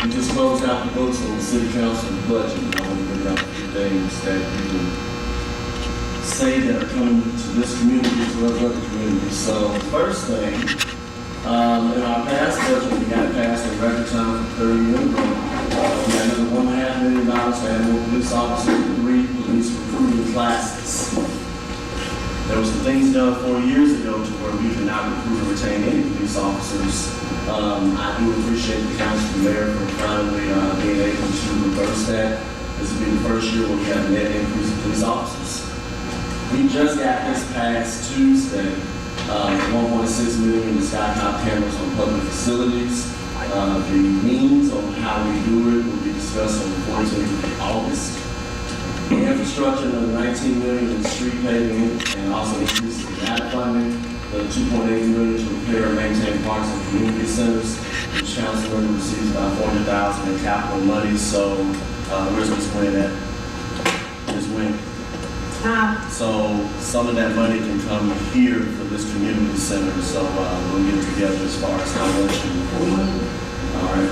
We just closed out the votes on the city council budget. I want to bring up a few things that you can say that are coming to this community as well as other communities. So first thing, in our past budget, we got passed in record time for 30 million. We had another $1.5 million to add more police officers and 3 police recruiting classes. There were some things done 4 years ago to where we could not recruit or retain any police officers. I do appreciate the council and mayor for finally being able to reverse that. This will be the first year where we have a net increase of police officers. We just got this past Tuesday, $1.6 million in skytop cameras on public facilities. The means on how we do it will be discussed on the 14th of August. The infrastructure, another $19 million in street paving and also increases in data funding. The $2.8 million to repair and maintain parks and community centers, which council receives about $400,000 in capital money. So where's Ms. Wynn at? Ms. Wynn. So some of that money can come here for this community center. So we'll get together as far as how much you all right.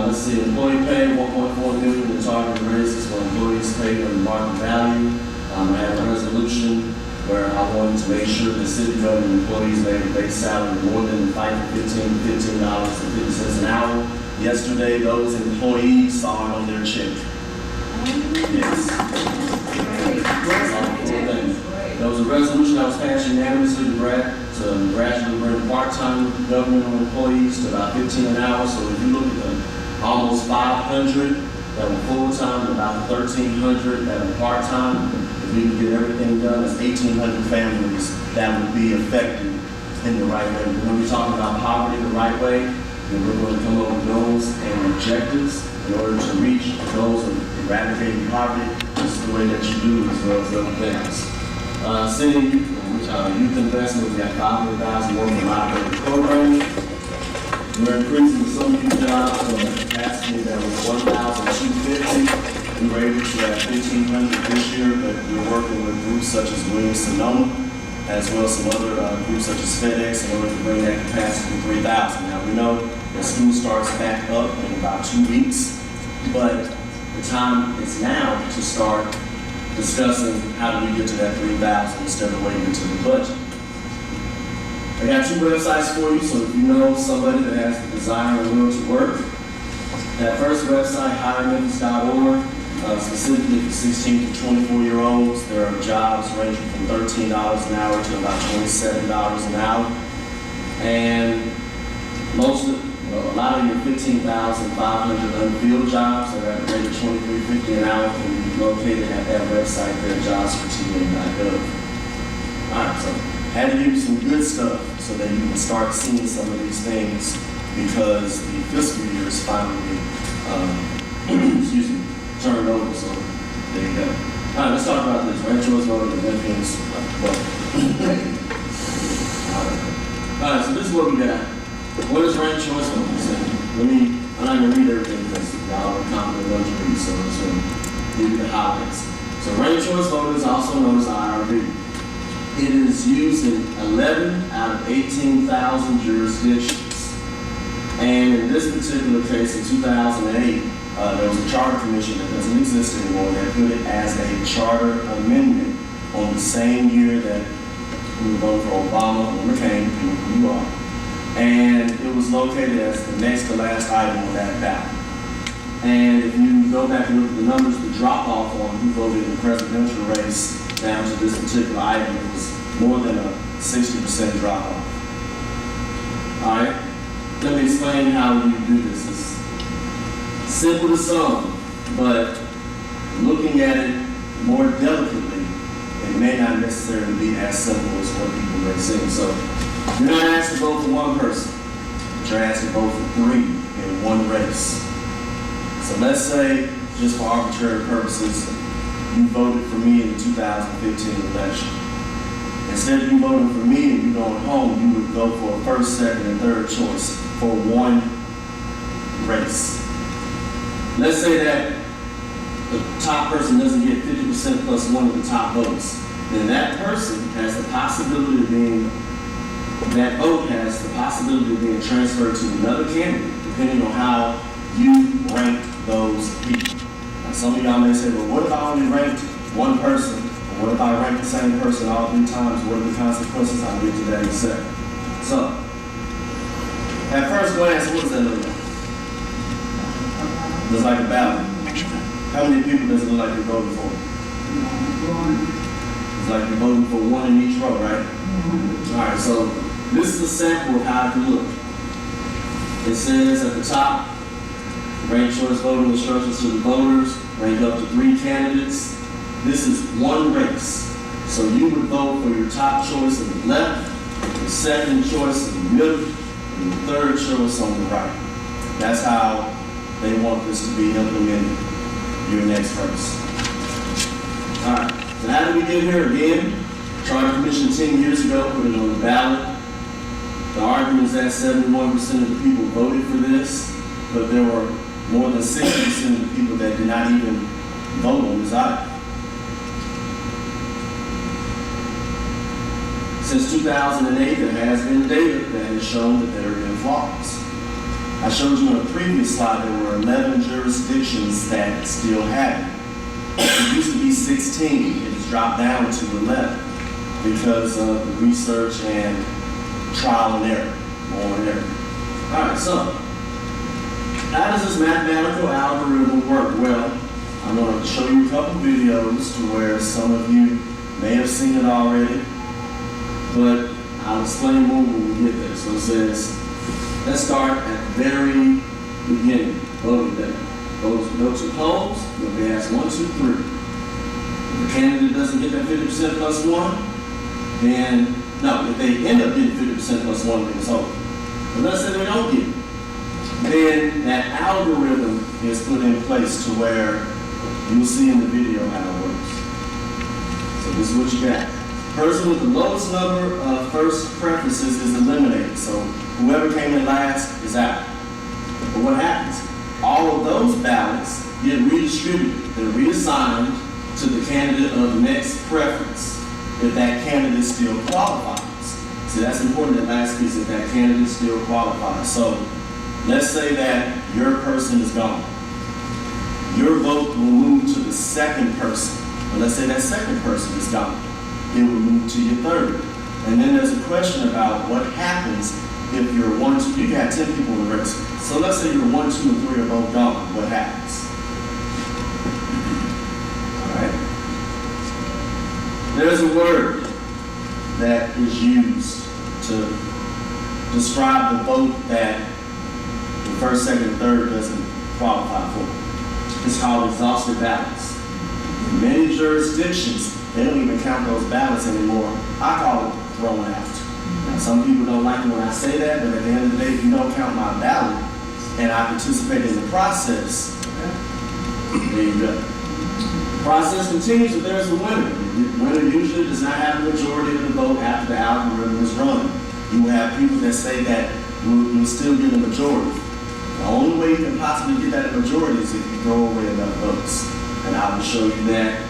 Let's see, employee pay, $1.4 million in targeted raises for employees paid under market value. I have a resolution where I wanted to make sure that city government employees made a base salary more than the $15.50 an hour. Yesterday, those employees saw it on their check. Yes. There was a resolution that was passed unanimously to gradually bring part-time governmental employees to about 15 an hour. So if you look at the almost 500 that were full-time, about 1,300 that were part-time, if we can get everything done, it's 1,800 families that would be affected in the right way. We're going to be talking about poverty the right way, and we're going to come up with goals and objectives in order to reach the goals of eradicating poverty. This is the way that you do as well as other things. City youth investment, we got $500,000 more in library programming. We're increasing some youth jobs from a capacity that was 1,250. We were able to have 1,500 this year, but we're working with groups such as Williams-Sonoma, as well as some other groups such as FedEx in order to bring that capacity to 3,000. Now we know that school starts back up in about 2 weeks, but the time is now to start discussing how do we get to that 3,000 instead of waiting until the budget. I got 2 websites for you, so if you know somebody that has the desire and will to work, that first website, hirememphis.org, specifically for 16 to 24-year-olds, there are jobs ranging from $13 an hour to about $27 an hour. And a lot of your 15,500 unfilled jobs that are at the rate of $23.50 an hour can be located at that website there, jobsforta.gov. All right, so had to give you some good stuff so that you can start seeing some of these things because the fiscal year is finally, turned over, so there you go. All right, let's talk about this. Rank choice voting and Memphians voting. All right, so this is what we got. What is rank choice voting? I'm not going to read everything because y'all are confident what you read, so I'm just going to give you the highlights. So rank choice voting is also known as IRV. It is used in 11 out of 18,000 jurisdictions. And in this particular case, in 2008, there was a charter commission that doesn't exist anymore that put it as a charter amendment on the same year that we were voting for Obama or McCain, depending on who you are. And it was located as the next to last item on that ballot. And if you go back and look at the numbers, the drop-off on who voted in the presidential race down to this particular item, it was more than a 60% drop-off. All right, let me explain how you do this. It's simple to some, but looking at it more delicately, it may not necessarily be as simple as what people may seem. So you're not asked to vote for one person, but you're asked to vote for 3 in one race. So let's say, just for arbitrary purposes, you voted for me in the 2015 election. Instead of you voting for me and you going home, you would vote for a first, second, and third choice for one race. Let's say that the top person doesn't get 50% plus one of the top votes. Then that person has the possibility of being, that vote has the possibility of being transferred to another candidate, depending on how you rank those people. Now, some of y'all may say, well, what if I only ranked one person? Or what if I rank the same person all 3 times? What are the consequences? I'll get to that in a second. So, at first glance, what does that look like? Looks like a ballot. How many people does it look like you're voting for? It's like you're voting for 1 in each row, right? All right, so this is a sample of how it can look. It says at the top, rank choice voting instructions to the voters, rank up to 3 candidates. This is one race. So you would vote for your top choice on the left, the second choice in the middle, and the third choice on the right. That's how they want this to be implemented your next race. All right, so how did we get here again? Charter Commission 10 years ago put it on the ballot. The argument is that 71% of the people voted for this, but there were more than 60% of the people that did not even vote on this item. Since 2008, there has been data that has shown that there have been flaws. I showed you on a previous slide there were 11 jurisdictions that still have it. It used to be 16. It has dropped down to 11 because of the research and trial and error, more and error. All right, so how does this mathematical algorithm work? Well, I'm going to show you a couple videos to where some of you may have seen it already, but I'll explain more when we get there. So it says, let's start at the very beginning, voting day. Go to polls, you'll be asked 1, 2, 3. If the candidate doesn't get that 50% plus 1, then, no, if they end up getting 50% plus 1, then it's over. But let's say they don't get it. Then that algorithm is put in place to where you'll see in the video how it works. So this is what you got. Person with the lowest number of first preferences is eliminated. So whoever came in last is out. But what happens? All of those ballots get redistributed. They're reassigned to the candidate of next preference if that candidate still qualifies. See, that's important, that last piece, if that candidate still qualifies. So let's say that your person is gone. Your vote will move to the second person. But let's say that second person is gone. It will move to your third. And then there's a question about what happens if you're 1, 2, you got 10 people in the race. So let's say you're 1, 2, and 3 are both gone. What happens? All right. There's a word that is used to describe the vote that the first, second, and third doesn't qualify for. It's called exhausted ballots. In many jurisdictions, they don't even count those ballots anymore. I call it thrown out. Now, some people don't like it when I say that, but at the end of the day, if you don't count my ballot and I participate in the process, there you go. The process continues if there's a winner. The winner usually does not have a majority of the vote after the algorithm is run. You will have people that say that you'll still get a majority. The only way you can possibly get that majority is if you throw away enough votes. And I will show you that in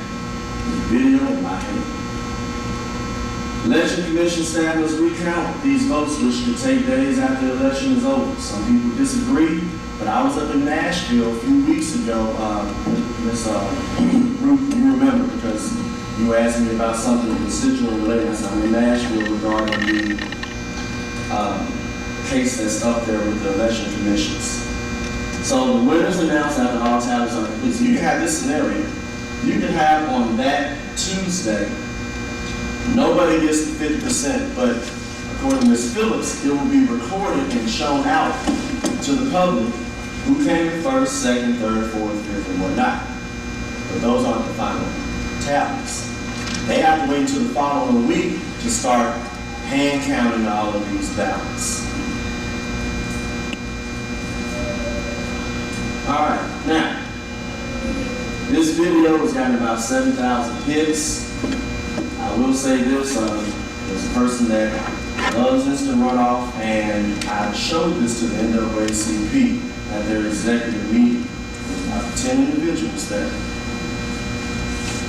the video in my hand. Election Commission staff must recount these votes, which could take days after the election is over. Some people disagree, but I was up in Nashville a few weeks ago. Ms. Ruth, you remember because you asked me about something constituent related. I said I'm in Nashville regarding the case that's up there with the election commissions. So the winners announced after all tallies are complete. So you can have this scenario. You can have on that Tuesday, nobody gets the 50%, but according to Ms. Phillips, it will be recorded and shown out to the public who came in first, second, third, fourth, fifth, and whatnot. But those aren't the final tallies. They have to wait until the following week to start hand counting all of these ballots. All right, now, this video has gotten about 7,000 hits. I will say this, there's a person that loves instant runoff, and I showed this to the NAACP at their executive meeting. There's about 10 individuals there.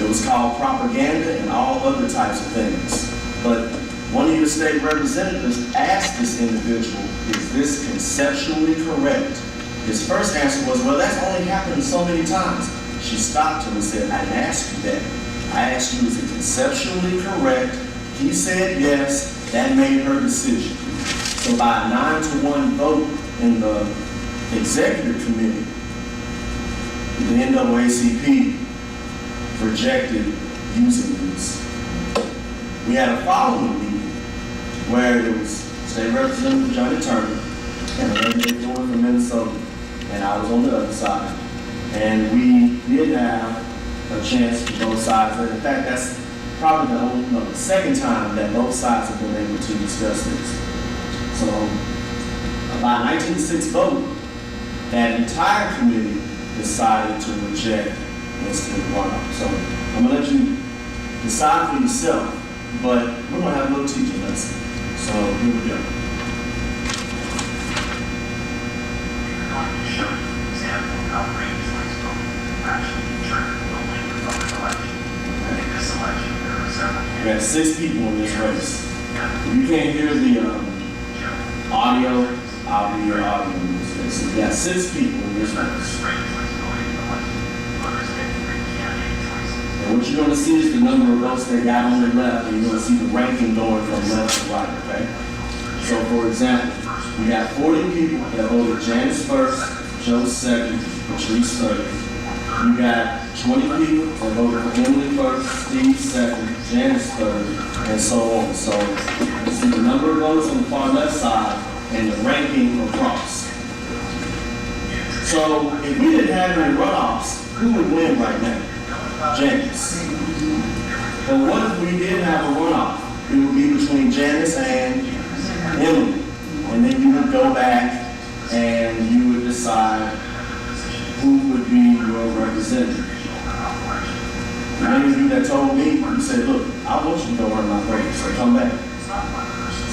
It was called propaganda and all other types of things. But one of your state representatives asked this individual, is this conceptually correct His first answer was, well, that's only happened so many times. She stopped him and said, I didn't ask you that. I asked you, is it conceptually correct? He said yes. That made her decision. So by a 9-1 vote in the executive committee, the NAACP rejected using these. We had a following meeting where there was State Representative Johnny Turner and a lady from Minnesota, and I was on the other side. And we did have a chance for both sides. And in fact, that's probably the second time that both sides have been able to discuss this. So, by a 19-6 vote, that entire committee decided to reject instant runoff. So, I'm going to let you decide for yourself, but we're going to have a little teaching lesson. So, here we go. We're going to show you an example of how range-wise voting actually determined the length of an election. In this election, there are several We have 6 people in this race. If you can't hear the audio, I'll be your audio in this race. So we got 6 people in this race. And what you're going to see is the number of votes they got on the left, and you're going to see the ranking going from left to right, okay? So, for example, we got 40 people that voted Janice first, Joe second, Patrice third. You got 20 people that voted for Emily first, Steve second, Janice third, and so on. So, you see the number of votes on the far left side and the ranking across. So, if we didn't have any runoffs, who would win right now? Janice. But what if we did have a runoff? It would be between Janice and Emily. And then you would go back and you would decide who would be your representative. Many of you that told me, you said, look, I want you to go run my race, so come back.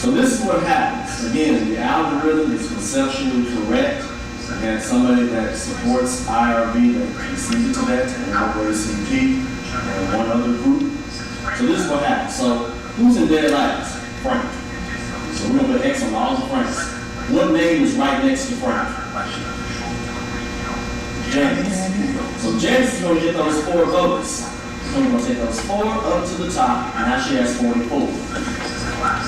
So this is what happens. Again, the algorithm is conceptually correct. We had somebody that supports IRB that conceded to that, and NAACP, and one other group. So this is what happens. So who's in dead last? Frank. So we're going to put X on all the Franks. What name is right next to Frank? Janice. So Janice is going to get those 4 votes. So we're going to take those 4 up to the top, and now she has 44.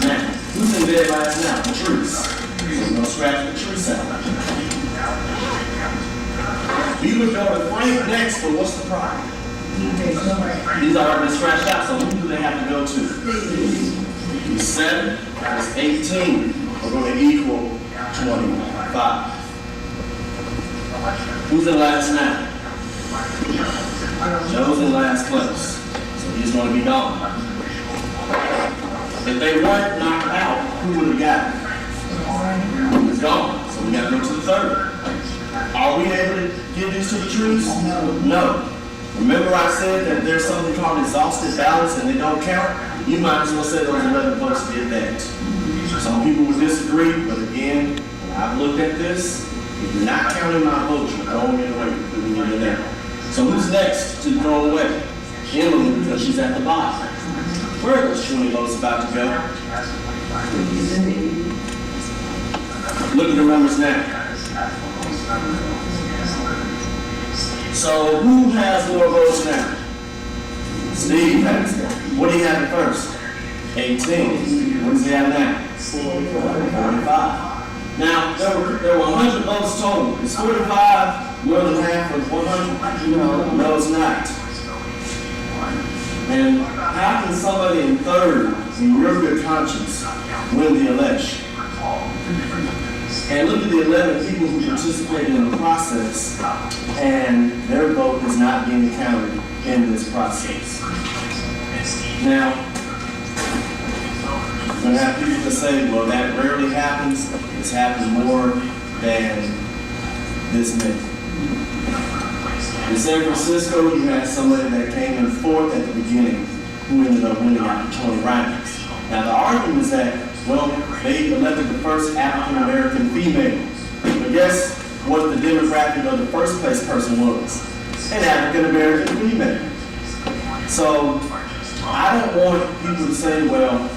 Now, who's in dead last now? Patrice. So we're going to scratch Patrice out. We would go to Frank next, but what's the problem? These are already scratched out, so who do they have to go to? 7, that's 18. We're going to equal 25. Who's in last now? Joe's in last place, so he's going to be gone. If they weren't knocked out, who would have got it? He's gone, so we got to go to the 3rd. Are we able to give these to the trees? No. Remember I said that there's something called exhausted ballots and they don't count? You might as well say those 11 votes did that. Some people would disagree, but again, when I've looked at this, if you're not counting my votes, you're throwing it away when you get it down. So who's next to throw away? Emily, because she's at the bottom. Where are those 20 votes about to go? Look at the numbers now. So who has more votes now? Steve has it. What do you have at first? 18. What does he have now? 45. Now, there were 100 votes total. Is 45 more than half of 100? No, it's not. And how can somebody in 3rd, in your good conscience, win the election? And look at the 11 people who participated in the process, and their vote is not being counted in this process. Now, you're going to have people that say, well, that rarely happens. It's happened more than this many. In San Francisco, you had somebody that came in 4th at the beginning who ended up winning after 20 rounds. Now, the argument is that, well, they elected the first African-American female. But guess what the demographic of the first place person was? An African-American female. So I don't want people to say, well,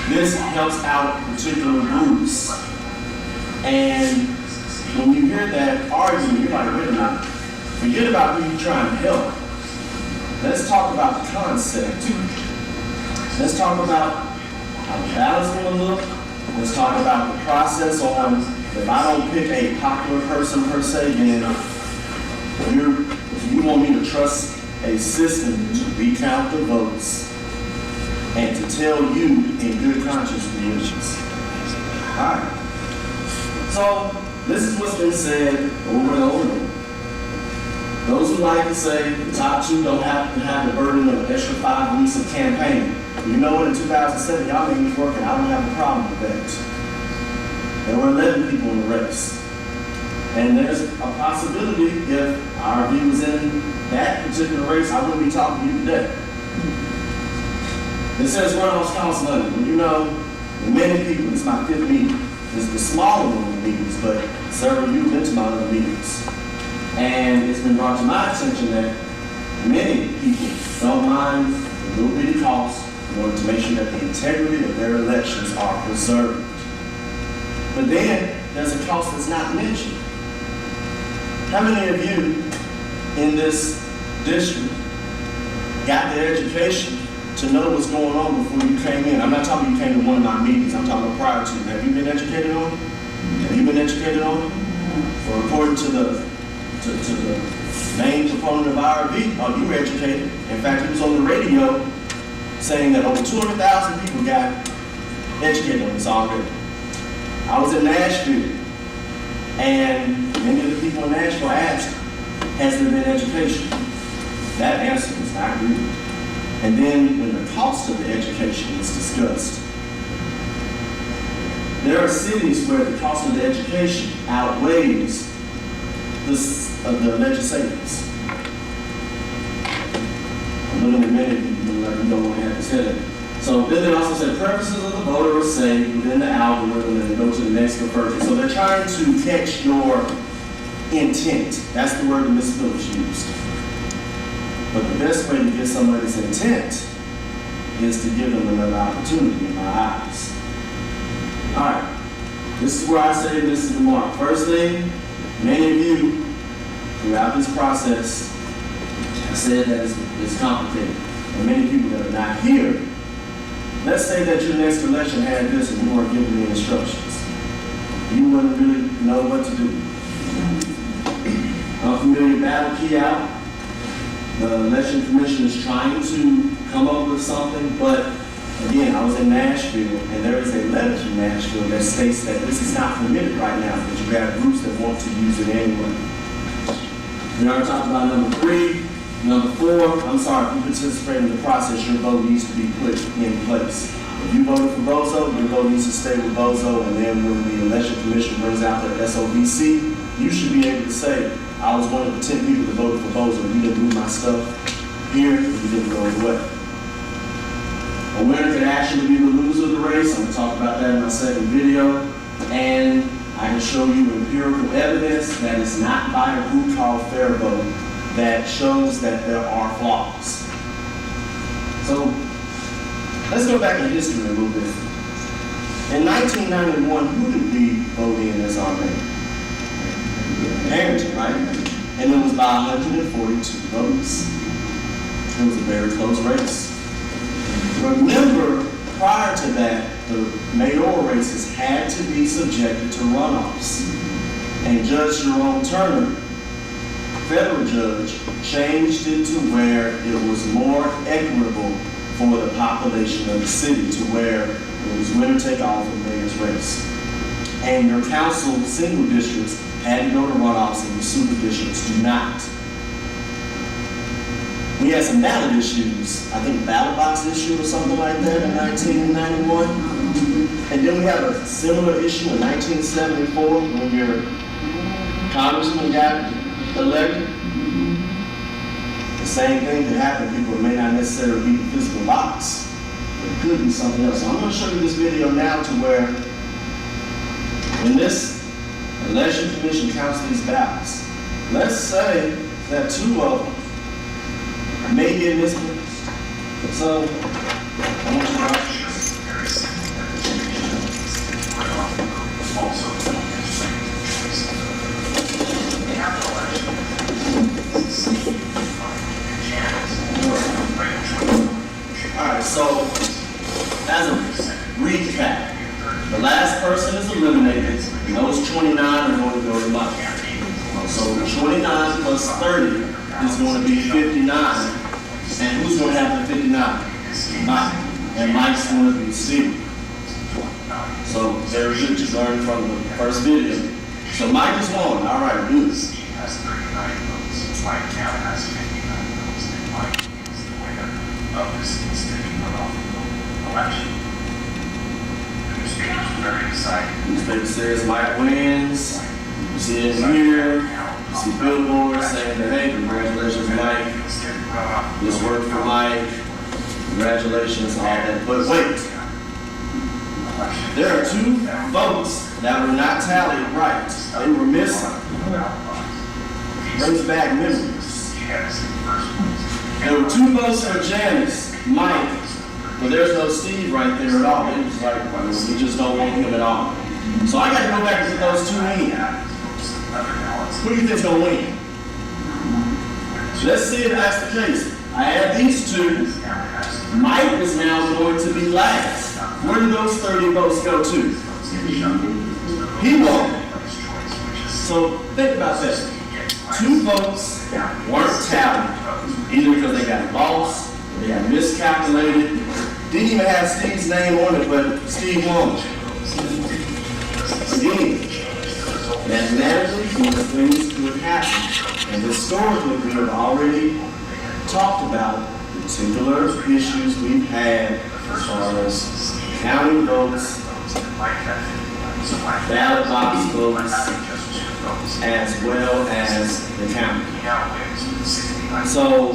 this helps out particular groups. And when you hear that argument, you're like, wait a minute, forget about who you're trying to help. Let's talk about the concept. Let's talk about how the balance will look. Let's talk about the process on, if I don't pick a popular person per se, then you want me to trust a system to recount the votes and to tell you in good conscience religions. All right. So this is what's been said over and over and over. Those who like to say the top two don't have to have the burden of an extra 5 weeks of campaigning. You know what, in 2007, y'all made me work, and I don't have a problem with that. There were 11 people in the race. And there's a possibility if RV was in that particular race, I wouldn't be talking to you today. It says runoffs cost money. Well, you know, many people, this is my 5th meeting. This is the smaller one of the meetings, but several of you have been to my other meetings. And it's been brought to my attention that many people don't mind the little bitty cost in order to make sure that the integrity of their elections are preserved. But then there's a cost that's not mentioned. How many of you in this district got the education to know what's going on before you came in? I'm not talking you came to one of my meetings, I'm talking about prior to. Have you been educated on it? Have you been educated on it? Or according to the main proponent of IRB, oh, you were educated. In fact, he was on the radio saying that over 200,000 people got educated on this already. I was in Nashville, and many of the people in Nashville asked, has there been education? That answer was not good. And then when the cost of the education is discussed, there are cities where the cost of the education outweighs the legislators. I'm looking at many people like you don't want to have to say that. So then they also said preferences of the voter are saved within the algorithm and then go to the next conversion. So they're trying to catch your intent. That's the word that Ms. Phillips used. But the best way to get somebody's intent is to give them another opportunity in my eyes. All right, this is where I say this is the mark. First thing, many of you throughout this process have said that it's complicated. And many people that are not here, let's say that your next election had this and you weren't given the instructions. You wouldn't really know what to do. Unfamiliar battle key out. The election commission is trying to come up with something, but again, I was in Nashville, and there is a letter from Nashville that states that this is not permitted right now, but you have groups that want to use it anyway. We already talked about number 3. Number 4, I'm sorry, if you participate in the process, your vote needs to be put in place. If you voted for Bozo, your vote needs to stay with Bozo, and then when the election commission brings out their SOBC, you should be able to say, I was one of the 10 people that voted for Bozo. You didn't move my stuff here, and you didn't go away. A winner could actually be the loser of the race. I'm going to talk about that in my second video. And I can show you empirical evidence that is not by a group called Fair Vote that shows that there are flaws. So let's go back in history a little bit. In 1991, who did we vote in as our mayor? Harrington, right? And it was by 142 votes. It was a very close race. Remember, prior to that, the mayoral races had to be subjected to runoffs. And Judge Jerome Turner, federal judge, changed it to where it was more equitable for the population of the city, to where it was winner take all for the mayor's race. And your council single districts had to go to runoffs and your super districts do not. We had some ballot issues, I think ballot box issue or something like that in 1991. And then we have a similar issue in 1974 when your congressman got elected. The same thing could happen. People may not necessarily be the physical box, but it could be something else. So I'm going to show you this video now to where when this election commission counts these ballots, let's say that 2 of them may get misplaced. So, I want you to watch. Also, The last person is eliminated, and those 29 are going to go to Mike. So 29 plus 30 is going to be 59. And who's going to have the 59? Mike. And Mike's going to be Steve. So very good to learn from the first video. So Mike is one. All right, good. Steve has 39 votes. Mike now has 59 votes. And Mike is the winner of this city runoff election. The newspaper is very excited. Newspaper says Mike wins. You see it here. You see billboards saying that, hey, congratulations, Mike. This worked for Mike. Congratulations, all that. But wait. There are 2 votes that were not tallied right. They were missing. Brings back memories. There were 2 votes for Janice, Mike, but there's no Steve right there at all. It was like, we just don't want him at all. So I got to go back and put those 2 in. Who do you think's going to win? Let's see if that's the case. I add these 2. Mike is now going to be last. Where did those 30 votes go to? He won. So think about that. 2 votes weren't tallied, either because they got lost, or they got miscalculated. Didn't even have Steve's name on it, but Steve won. Again, mathematically, these things could happen. And historically, we have already talked about particular issues we've had as far as counting votes, ballot box votes, as well as the counting. So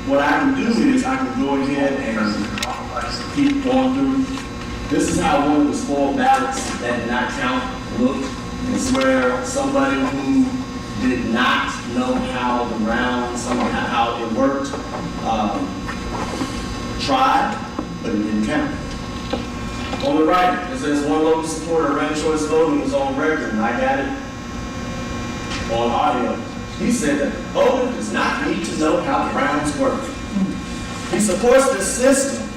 what I can do is I can go ahead and keep going through. This is how one of the spoiled ballots that did not count looked. It's where somebody who did not know how the round, somehow how it worked, tried, but it didn't count. On the right, it says one local supporter ranked choice voting is on record, and I got it on audio. He said that voting does not need to know how the rounds work. He supports this system,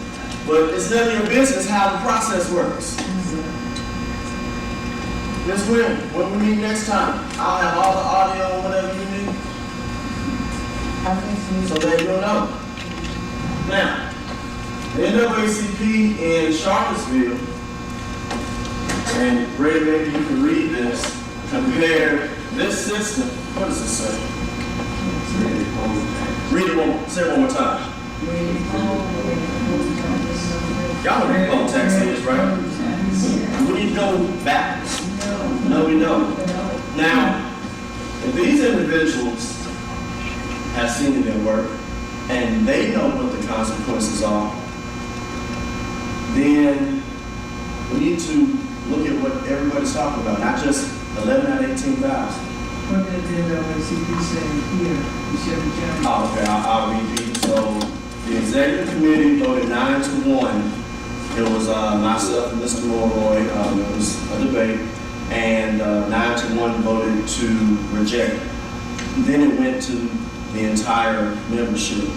but it's none of your business how the process works. Ms. Wynn, when we meet next time, I'll have all the audio and whatever you need, so that you'll know. Now, the NAACP in Charlottesville, and Ray, maybe you can read this, compared this system. What does it say? Read it one, say it one more time. Y'all know what poll tax is, right? We need to go backwards. No, we don't. Now, if these individuals have seen it at work, and they know what the consequences are, then we need to look at what everybody's talking about, not just 11 out of 18,000. What did the NAACP say here? You said the general. Oh, okay, I'll repeat. So the executive committee voted 9-1. It was myself and Mr. Mulroy. It was a debate, and 9-1 voted to reject it. Then it went to the entire membership,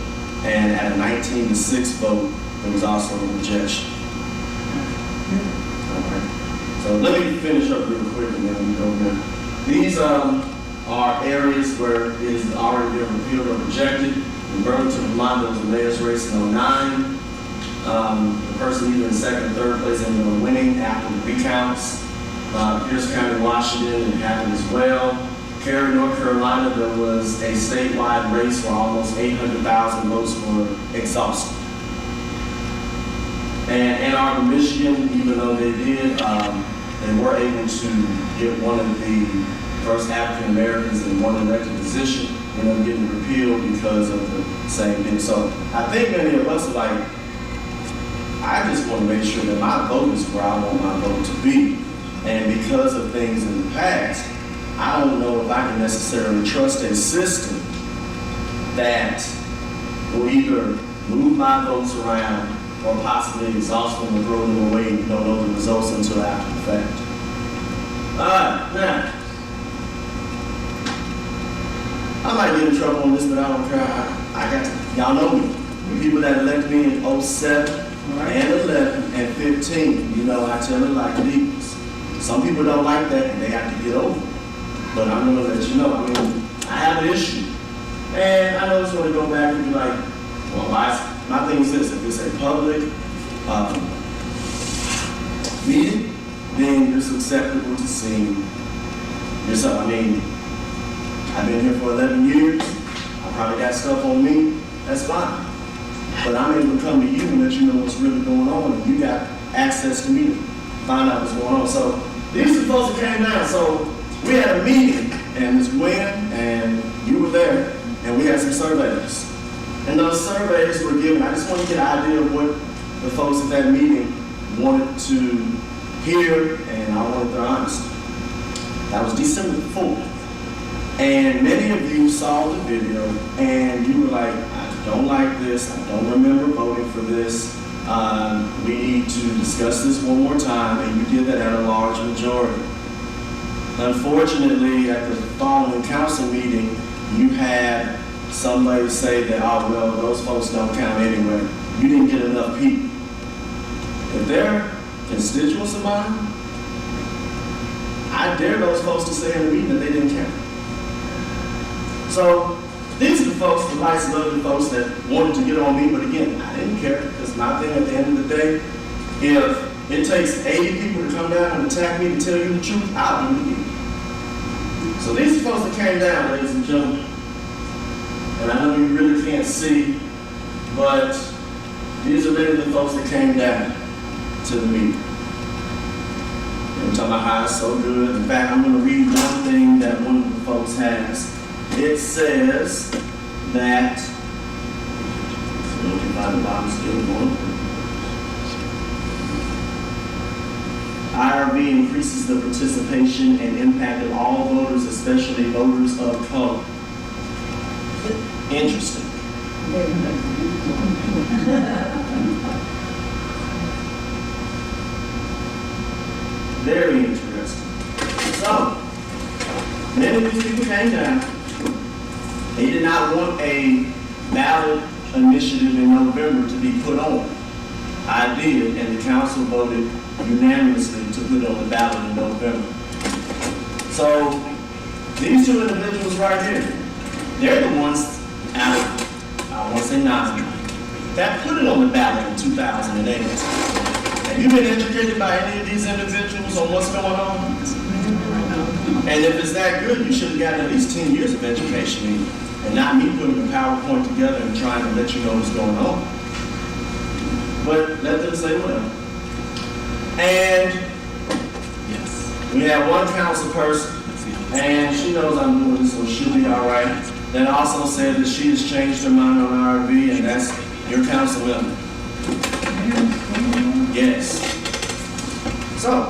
and at a 19-6 vote, there was also a rejection. Okay. So let me finish up real quick and then we go there. These are areas where it has already been repealed or rejected. In Burlington, Vermont, there was a mayor's race in 2009. The person either in second or third place ended up winning after the recounts. Pierce County, Washington, it happened as well. Cary, North Carolina, there was a statewide race where almost 800,000 votes were exhausted. And Ann Arbor, Michigan, even though they did, they were able to get one of the first African Americans in one elected position, ended up getting repealed because of the same thing. So I think many of us are like, I just want to make sure that my vote is where I want my vote to be. And because of things in the past, I don't know if I can necessarily trust a system that will either move my votes around or possibly exhaust them or throw them away, and you don't know the results until after the fact. All right, now, I might get in trouble on this, but I don't care. I got to, y'all know me. The people that elected me in 07, and 11 and 15. You know, I tell it like it is. Some people don't like that and they have to get over it. But I'm gonna let you know, I mean, I have an issue. And I know it's gonna go back and be like, well, my thing is this, if it's a public meeting, then it's acceptable to sing yourself. I mean, I've been here for 11 years. I probably got stuff on me. That's fine. But I'm able to come to you and let you know what's really going on. And you got access to me to find out what's going on. So these are the folks that came down. So we had a meeting, and Ms. Gwen and you were there, and we had some surveys. And those surveys were given. I just want to get an idea of what the folks at that meeting wanted to hear, and I wanted their honesty. That was December 4th. And many of you saw the video, and you were like, I don't like this, I don't remember voting for this, we need to discuss this one more time, and you did that at a large majority. Unfortunately, at the following council meeting, you had somebody say that, oh, well, those folks don't count anyway. You didn't get enough people. If they're constituents of mine, I dare those folks to say in the meeting that they didn't count. So these are the folks, the nice, lovely folks that wanted to get on me, but again, I didn't care, because my thing at the end of the day, if it takes 80 people to come down and attack me to tell you the truth, I'll do it again. So these are folks that came down, ladies and gentlemen, and I know you really can't see, but these are really the folks that came down to the meeting. And we're talking about how it's so good. In fact, I'm going to read one thing that one of the folks has. It says that, so we can find the bottom still one. IRV increases the participation and impact of all voters, especially voters of color. Interesting. Very interesting. So, many of these people came down. They did not want a ballot initiative in November to be put on. I did, and the council voted unanimously to put it on the ballot in November. So, these two individuals right here, they're the ones out of, I want to say 9, that put it on the ballot in 2008. Have you been educated by any of these individuals on what's going on? And if it's that good, you should have gotten at least 10 years of education in, and not me putting a PowerPoint together and trying to let you know what's going on. But let them say whatever. And yes, we have one council person, and she knows I'm doing this, so she'll be all right. That also said that she has changed her mind on RV, and that's your council member. Yes. So,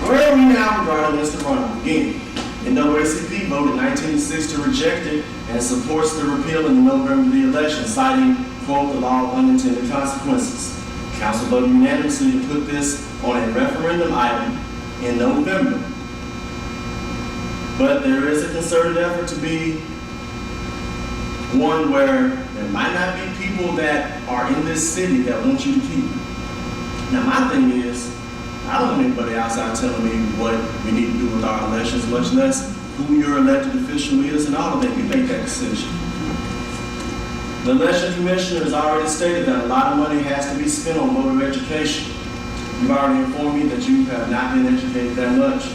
where are we now regarding Mr. Brown? Again, NAACP voted 19-6 to reject it and supports the repeal in the November of the election, citing, quote, the law of unintended consequences. Council voted unanimously to put this on a referendum item in November. But there is a concerted effort to be one where there might not be people that are in this city that want you to keep it. Now my thing is, I don't want anybody outside telling me what we need to do with our elections, much less who your elected official is and all of that. You make that decision. The election commissioner has already stated that a lot of money has to be spent on voter education. You've already informed me that you have not been educated that much.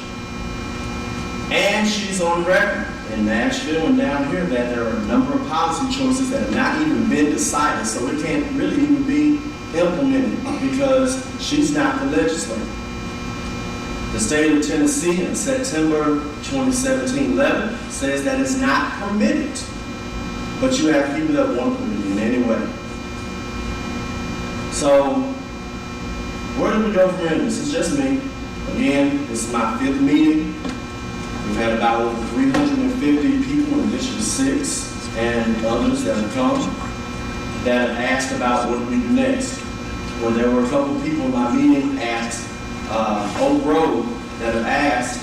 And she's on record in Nashville and down here that there are a number of policy choices that have not even been decided, so it can't really even be implemented because she's not the legislator. The state of Tennessee in September 2017 letter says that it's not permitted, but you have people that want to put it in anyway. So, where do we go from here? This is just me. Again, this is my 5th meeting. We've had about over 350 people in District 6 and others that have come that have asked about what do we do next. Well, there were a couple people in my meeting at Oak Road that have asked,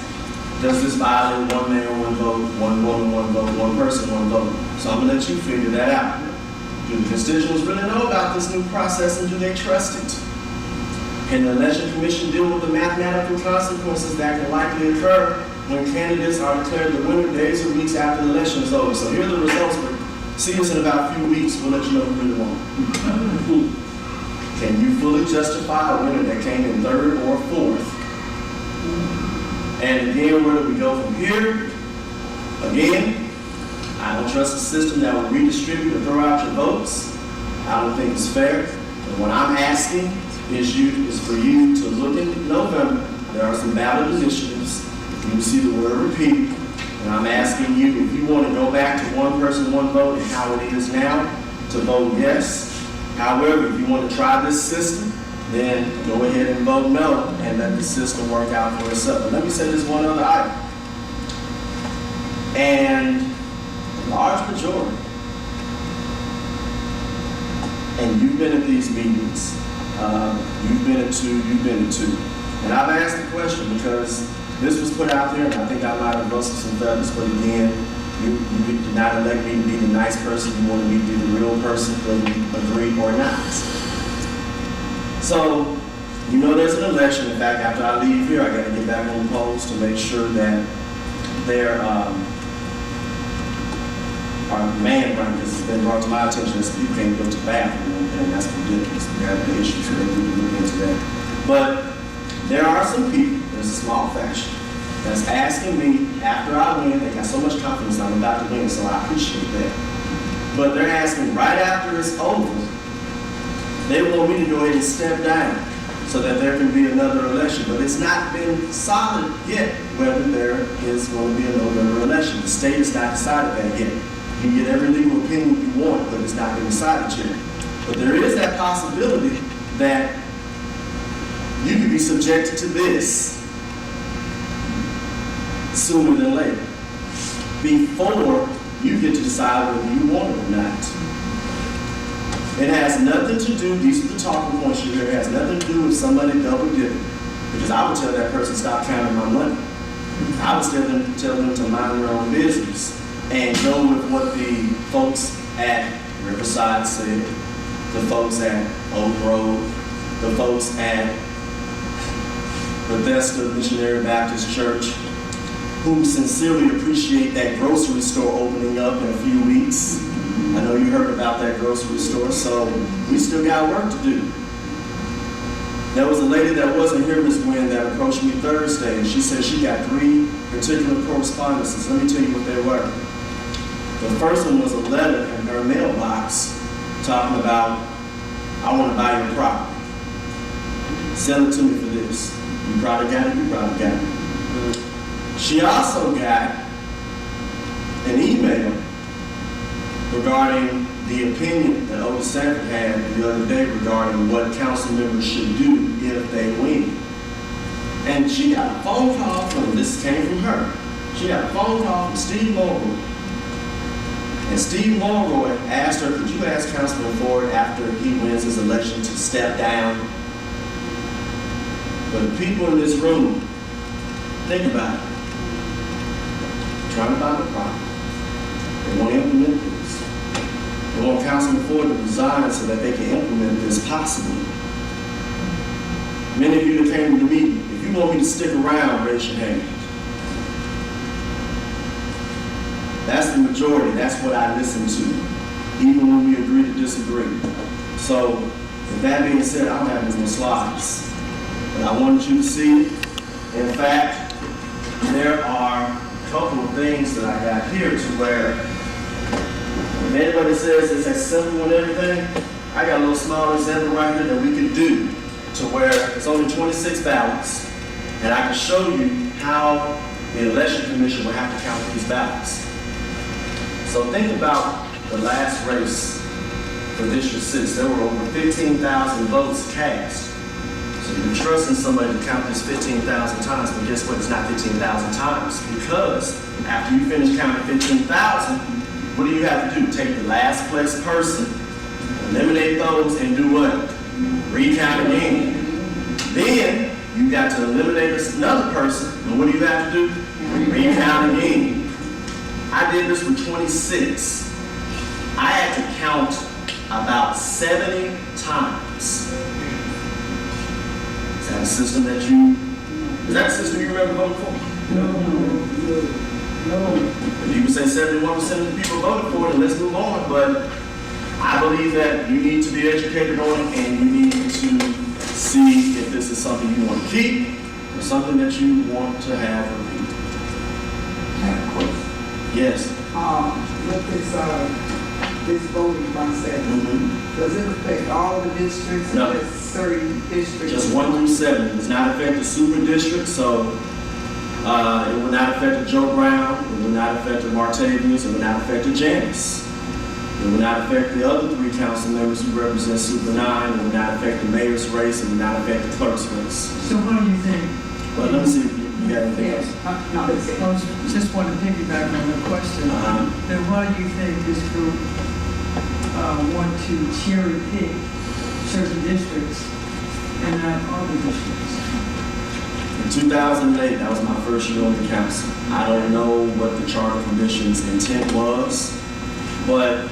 does this violate one man, one vote, one woman, one vote, one person, one vote? So I'm gonna let you figure that out. Do the constituents really know about this new process and do they trust it? Can the election commission deal with the mathematical consequences that can likely occur when candidates are declared the winner days or weeks after the election is over? So here are the results, but see us in about a few weeks. We'll let you know who really won. Can you fully justify a winner that came in third or fourth? And again, where do we go from here? Again, I don't trust a system that will redistribute or throw out your votes. I don't think it's fair. And what I'm asking is for you to look in November. There are some ballot initiatives. You see the word repeat. And I'm asking you, if you want to go back to one person, one vote, and how it is now, to vote yes. However, if you want to try this system, then go ahead and vote no and let the system work out for itself. But let me say this one other item. And a large majority, and you've been at these meetings, you've been at two. And I've asked the question because this was put out there, and I think I might have rustled some feathers, but again, you did not elect me to be the nice person. You wanted me to be the real person, whether we agree or not. So, you know there's an election. In fact, after I leave here, I got to get back on the polls to make sure that there are man because it's been brought to my attention that people can't go to the bathroom, and that's ridiculous. We have the issue, so they need to look into that. But there are some people, there's a small faction, that's asking me after I win. They got so much confidence I'm about to win, so I appreciate that. But they're asking right after it's over, they want me to go ahead and step down so that there can be another election. But it's not been solid yet whether there is going to be a November election. The state has not decided that yet. You can get every legal opinion you want, but it's not been decided yet. But there is that possibility that you could be subjected to this sooner than later, before you get to decide whether you want it or not. It has nothing to do, these are the talking points you hear, it has nothing to do with somebody double dipping. Because I would tell that person, stop counting my money. I would tell them to mind their own business and go with what the folks at Riverside said, the folks at Oak Grove, the folks at Bethesda Missionary Baptist Church, who sincerely appreciate that grocery store opening up in a few weeks. I know you heard about that grocery store, so we still got work to do. There was a lady that wasn't here, Ms. Gwen, that approached me Thursday, and she said she got 3 particular correspondences. Let me tell you what they were. The first one was a letter in her mailbox talking about, I want to buy your property. Sell it to me for this. You probably got it, you probably got it. She also got an email regarding the opinion that Otis Sanford had the other day regarding what council members should do if they win. And she got a phone call from, this came from her, she got a phone call from Steve Mulroy. And Steve Mulroy asked her, could you ask Councilman Ford after he wins his election to step down? But the people in this room, think about it. Trying to buy the property. They want to implement this. They want Councilman Ford to resign so that they can implement this possibly. Many of you that came to the meeting, if you want me to stick around, raise your hand. That's the majority. That's what I listen to, even when we agree to disagree. So, with that being said, I don't have no slides, but I wanted you to see it. In fact, there are a couple of things that I got here to where, when anybody says it's as simple and everything, I got a little small example right here that we can do to where it's only 26 ballots, and I can show you how the election commission will have to count these ballots. So think about the last race for District 6. There were over 15,000 votes cast. So you're trusting somebody to count this 15,000 times, but guess what? It's not 15,000 times, because after you finish counting 15,000, what do you have to do? Take the last place person, eliminate those, and do what? Recount again. Then you got to eliminate another person, and what do you have to do? Recount again. I did this with 26. I had to count about 70 times. Is that a system that you, is that a system you remember voting for? No. If you would say 71% of the people voted for it, then let's move on. But I believe that you need to be educated on it, and you need to see if this is something you want to keep or something that you want to have repeat. I have a question. Yes. With this voting process, does it affect all the districts? No. Or just certain districts? Just 1 through 7. It does not affect the super district, so it will not affect the Joe Brown, it will not affect the Martavius, it will not affect the Janice. It will not affect the other 3 council members who represent Super 9. It will not affect the mayor's race. It will not affect the clerk's race. So what do you think? Well, let me see if you got anything Yes. else. No, that's it. I just want to piggyback on the question. Then why do you think this group want to cherry pick certain districts and not other districts? In 2008, that was my first year on the council. I don't know what the Charter Commission's intent was, but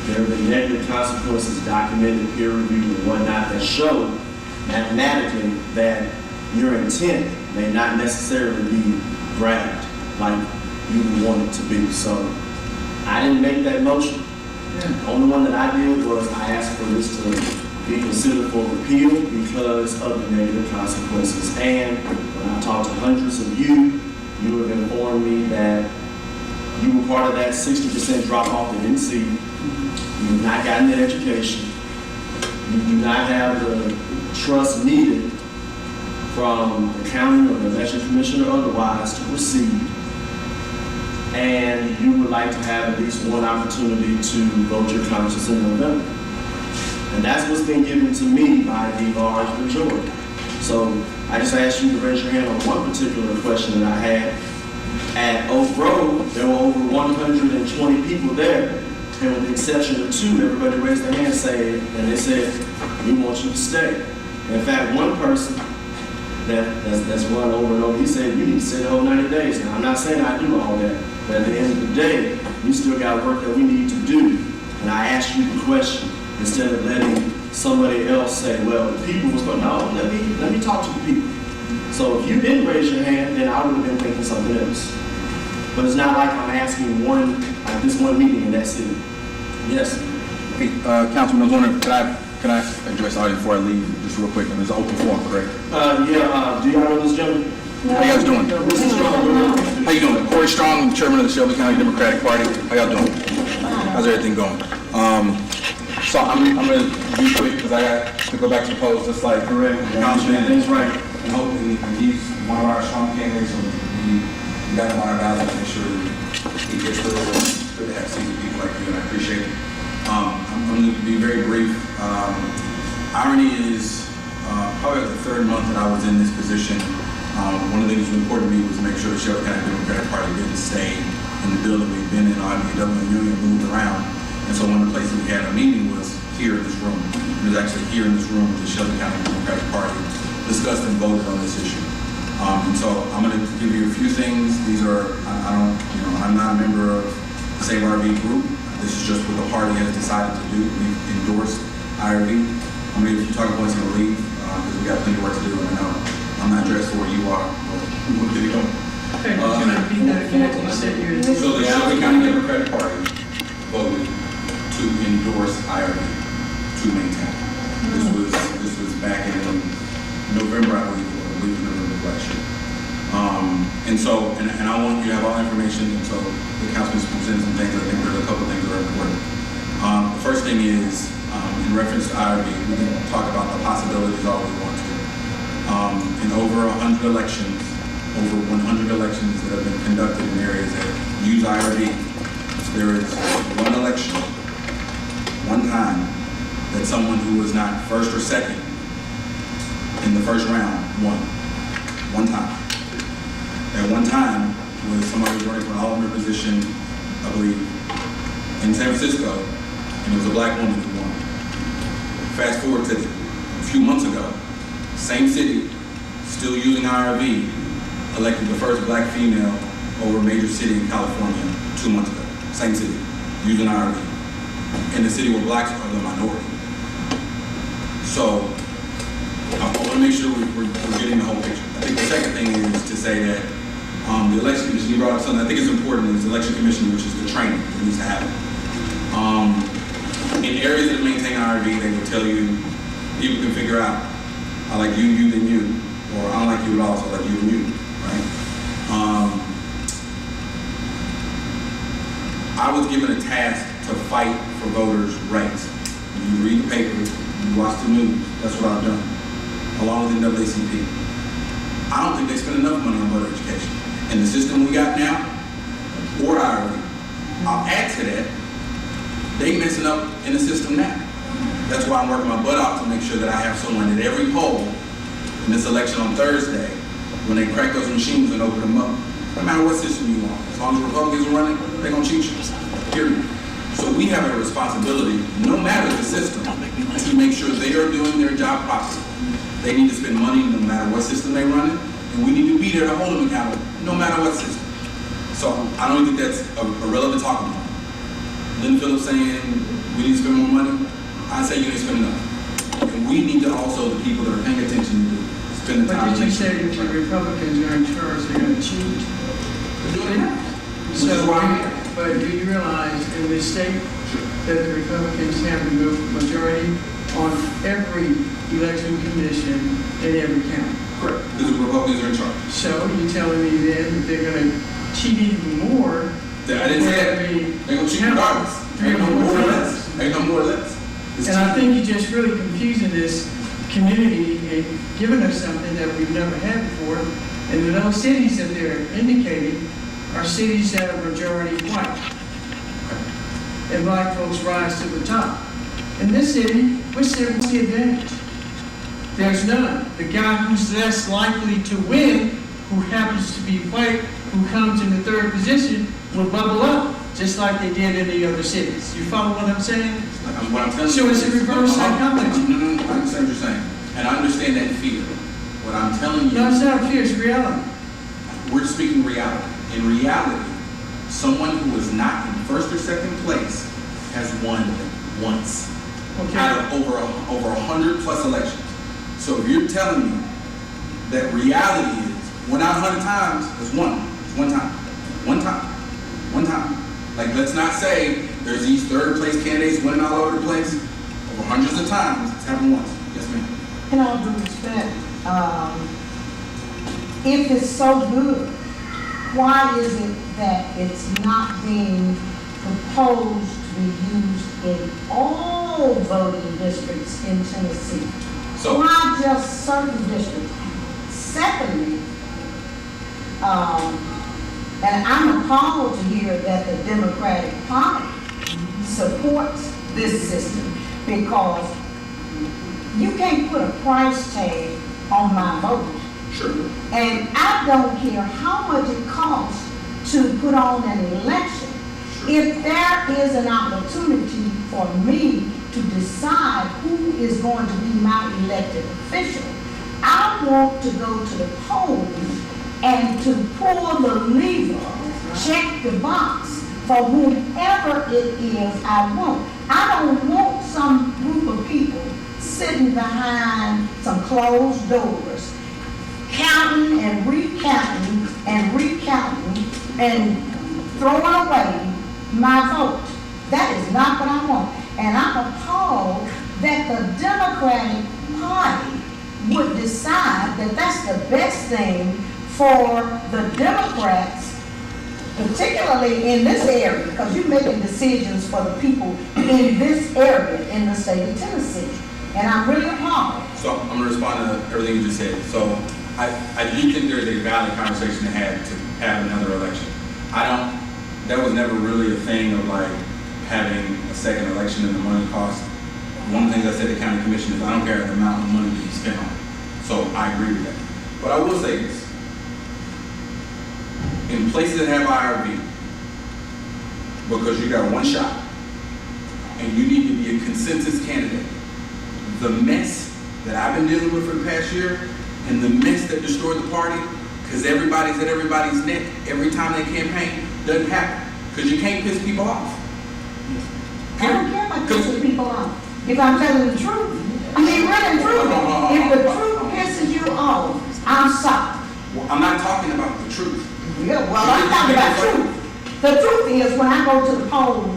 there have been negative consequences documented, peer reviewed, and whatnot that show mathematically that your intent may not necessarily be grabbed like you would want it to be. So I didn't make that motion. The only one that I did was I asked for this to be considered for repeal because of the negative consequences. And when I talked to hundreds of you, you have informed me that you were part of that 60% drop off that didn't see. You have not gotten the education. You do not have the trust needed from the county or the election commission or otherwise to proceed. And you would like to have at least one opportunity to vote your conscience in November. And that's what's been given to me by the large majority. So I just asked you to raise your hand on one particular question that I had. At Oak Grove, there were over 120 people there, and with the exception of 2, everybody raised their hand and they said, we want you to stay. And in fact, one person that's run over and over, he said, you need to stay the whole 90 days. Now, I'm not saying I do all that, but at the end of the day, we still got work that we need to do. And I asked you the question instead of letting somebody else say, well, the people was going, no, let me talk to the people. So if you didn't raise your hand, then I would have been thinking something else. But it's not like I'm asking this one meeting in that city. Yes. Hey, Councilman, I was wondering, can I address the audience before I leave, just real quick? And it's an open forum, correct? Yeah. Do y'all know this gentleman? How you guys doing? How you doing? Corey Strong, Chairman of the Shelby County Democratic Party. How y'all doing? How's everything going? So I'm gonna be quick because I got to go back to the polls, just like Councilman. That's right. And hopefully he's one of our strong candidates. So we got him on our ballot to make sure he gets through. It's good to have seasoned people like you, and I appreciate it. I'm going to be very brief. Irony is probably the 3rd month that I was in this position. One of the things that was important to me was to make sure the Shelby County Democratic Party didn't stay in the building we've been in. The union moved around. And so one of the places we had a meeting was here in this room. It was actually here in this room with the Shelby County Democratic Party discussed and voted on this issue. And so I'm going to give you a few things. These are, I'm not a member of the Save RV group. This is just what the party has decided to do. We've endorsed IRV. I'm going to get a few talking points and leave because we got plenty of work to do. And I know I'm not dressed for where you are, but we'll get it going. Hey, can you repeat that again? You said you're So the Shelby County Democratic Party voted to endorse IRV to maintain. This was back in November, I believe November of last year. And I want you to have all the information, and so the councilman's presented some things. I think there's a couple of things that are important. The first thing is, in reference to IRV, we can talk about the possibilities all we want to. In over 100 elections, over 100 elections that have been conducted in areas that use IRV, there is one election, one time, that someone who was not first or second in the first round won. One time. At one time was somebody who was running for an alderman position, I believe, in San Francisco, and it was a black woman who won. Fast forward to a few months ago, same city, still using IRV, elected the first black female over a major city in California 2 months ago. Same city, using IRV. in the city where blacks are the minority. So I want to make sure we're getting the whole picture. I think the second thing is to say that the election commission, you brought up something I think is important, is the election commission, which is the training that needs to happen. In areas that maintain IRB, they will tell you, people can figure out, I like you, then you, or I don't like you at all, so I like you and you, right? I was given a task to fight for voters' rights. You read the paper, you watch the news, that's what I've done, along with the NAACP. I don't think they spend enough money on voter education. In the system we got now, or IRB. I'll add to that, they messing up in the system now. That's why I'm working my butt off to make sure that I have someone at every poll in this election on Thursday, when they crack those machines and open them up, no matter what system you want, as long as Republicans are running, they're gonna cheat you, period. So we have a responsibility, no matter the system, to make sure they are doing their job properly. They need to spend money no matter what system they run in, and we need to be there to hold them accountable, no matter what system. So I don't think that's a relevant talking point. Lynn Phillips saying we need to spend more money, I say you need to spend enough. And we need to also, the people that are paying attention, to spend the time. But did you say that the Republicans are in charge, they're going to cheat? They're doing that. Which is why I'm here. But do you realize in this state that the Republicans have the majority on every election commission in every county? Correct. Because the Republicans are in charge. So you're telling me then that they're going to cheat even more? I didn't say that. They're going to cheat regardless. Ain't no more or less. Ain't no more or less. And I think you're just really confusing this community and giving us something that we've never had before. And those cities that they're indicating are cities that are majority white. And black folks rise to the top. In this city, what's the advantage? There's none. The guy who's less likely to win, who happens to be white, who comes in the third position, will bubble up, just like they did in the other cities. You follow what I'm saying? What I'm telling you. So it's a reverse psychology. No, I understand what you're saying. And I understand that fear. What I'm telling you. No, it's not fear, it's reality. We're speaking reality. In reality, someone who is not in first or second place has won once. Okay. Out of over 100 plus elections. So if you're telling me that reality is 1 out of 100 times, it's one. It's one time. One time. One time. Like, let's not say there's these third place candidates winning all over the place. Over hundreds of times, it's happened once. Yes, ma'am. In all due respect, if it's so good, why is it that it's not being proposed to be used in all voting districts in Tennessee? So, why just certain districts? Secondly, and I'm appalled to hear that the Democratic Party supports this system, because you can't put a price tag on my vote. sure. And I don't care how much it costs to put on an election. If there is an opportunity for me to decide who is going to be my elected official, I want to go to the polls and to pull the lever, check the box for whomever it is I want. I don't want some group of people sitting behind some closed doors, counting and recounting and throwing away my vote. That is not what I want. And I'm appalled that the Democratic Party would decide that that's the best thing for the Democrats, particularly in this area, because you're making decisions for the people in this area in the state of Tennessee. And I'm really appalled. So I'm going to respond to everything you just said. So I do think there's a valid conversation to have another election. That was never really a thing of like having a second election and the money cost. One of the things I said to the county commission is I don't care the amount of money that you spend on it. So I agree with that. But I will say this. In places that have IRB, because you got one shot, and you need to be a consensus candidate, the mess that I've been dealing with for the past year, and the mess that destroyed the party, because everybody's at everybody's neck every time they campaign, doesn't happen. Because you can't piss people off. I don't care to piss the people off. If I'm telling the truth. I mean, really and truly. If the truth pisses you off, I'm sorry. Well, I'm not talking about the truth. Yeah, well, I'm talking about truth. The truth is, when I go to the poll,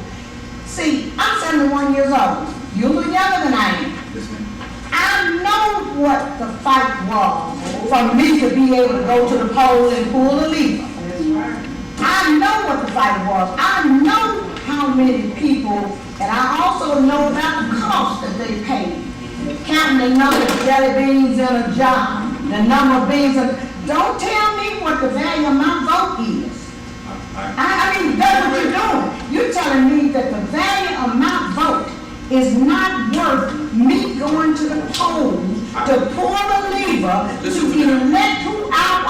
see, I'm 71 years old. You're a little younger than I am. Yes, ma'am. I know what the fight was for me to be able to go to the poll and pull a lever. I know what the fight was. I know how many people, and I also know about the cost that they paid. Counting the number of jelly beans in a jar, the number of beans. Don't tell me what the value of my vote is. I mean, that's what you're doing. You're telling me that the value of my vote is not worth me going to the polls to pull a lever to elect who I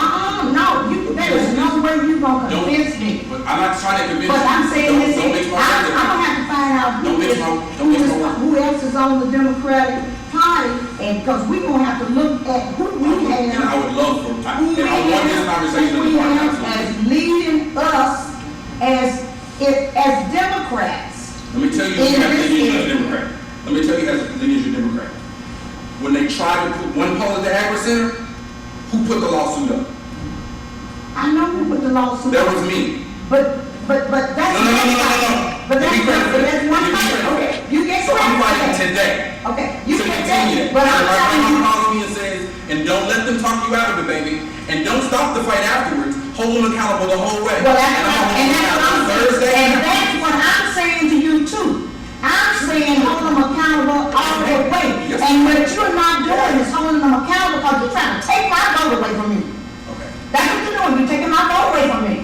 no, there is no way you're going to convince me. But I'm not trying to convince you. But I'm saying this, Don't make I'm going to have to find out who else is on the Democratic Party, and because we're going to have to look at who we have. And I would love for, I want this conversation who in we the party. have as leading us as Democrats. Let me tell you who has lineage as a Democrat. Let me tell you who has lineage as a Democrat. When they tried to put one poll at the Agri Center, who put the lawsuit up? I know who put the lawsuit That up. was me. But that's No. But that's one fight. Okay, you get So I'm fighting credit. today. Okay, you to get continue that. that. But And I'm my telling grandma you. calls me and says, and don't let them talk you out of it, baby. And don't stop the fight afterwards. Hold them accountable the whole way. Well, and I'm Thursday. And that's what I'm saying to you too. I'm saying hold them accountable all the way. Yes. And what you're not doing is holding them accountable because you're trying to take my vote away from me. Okay. That's what you're doing. You're taking my vote away from me.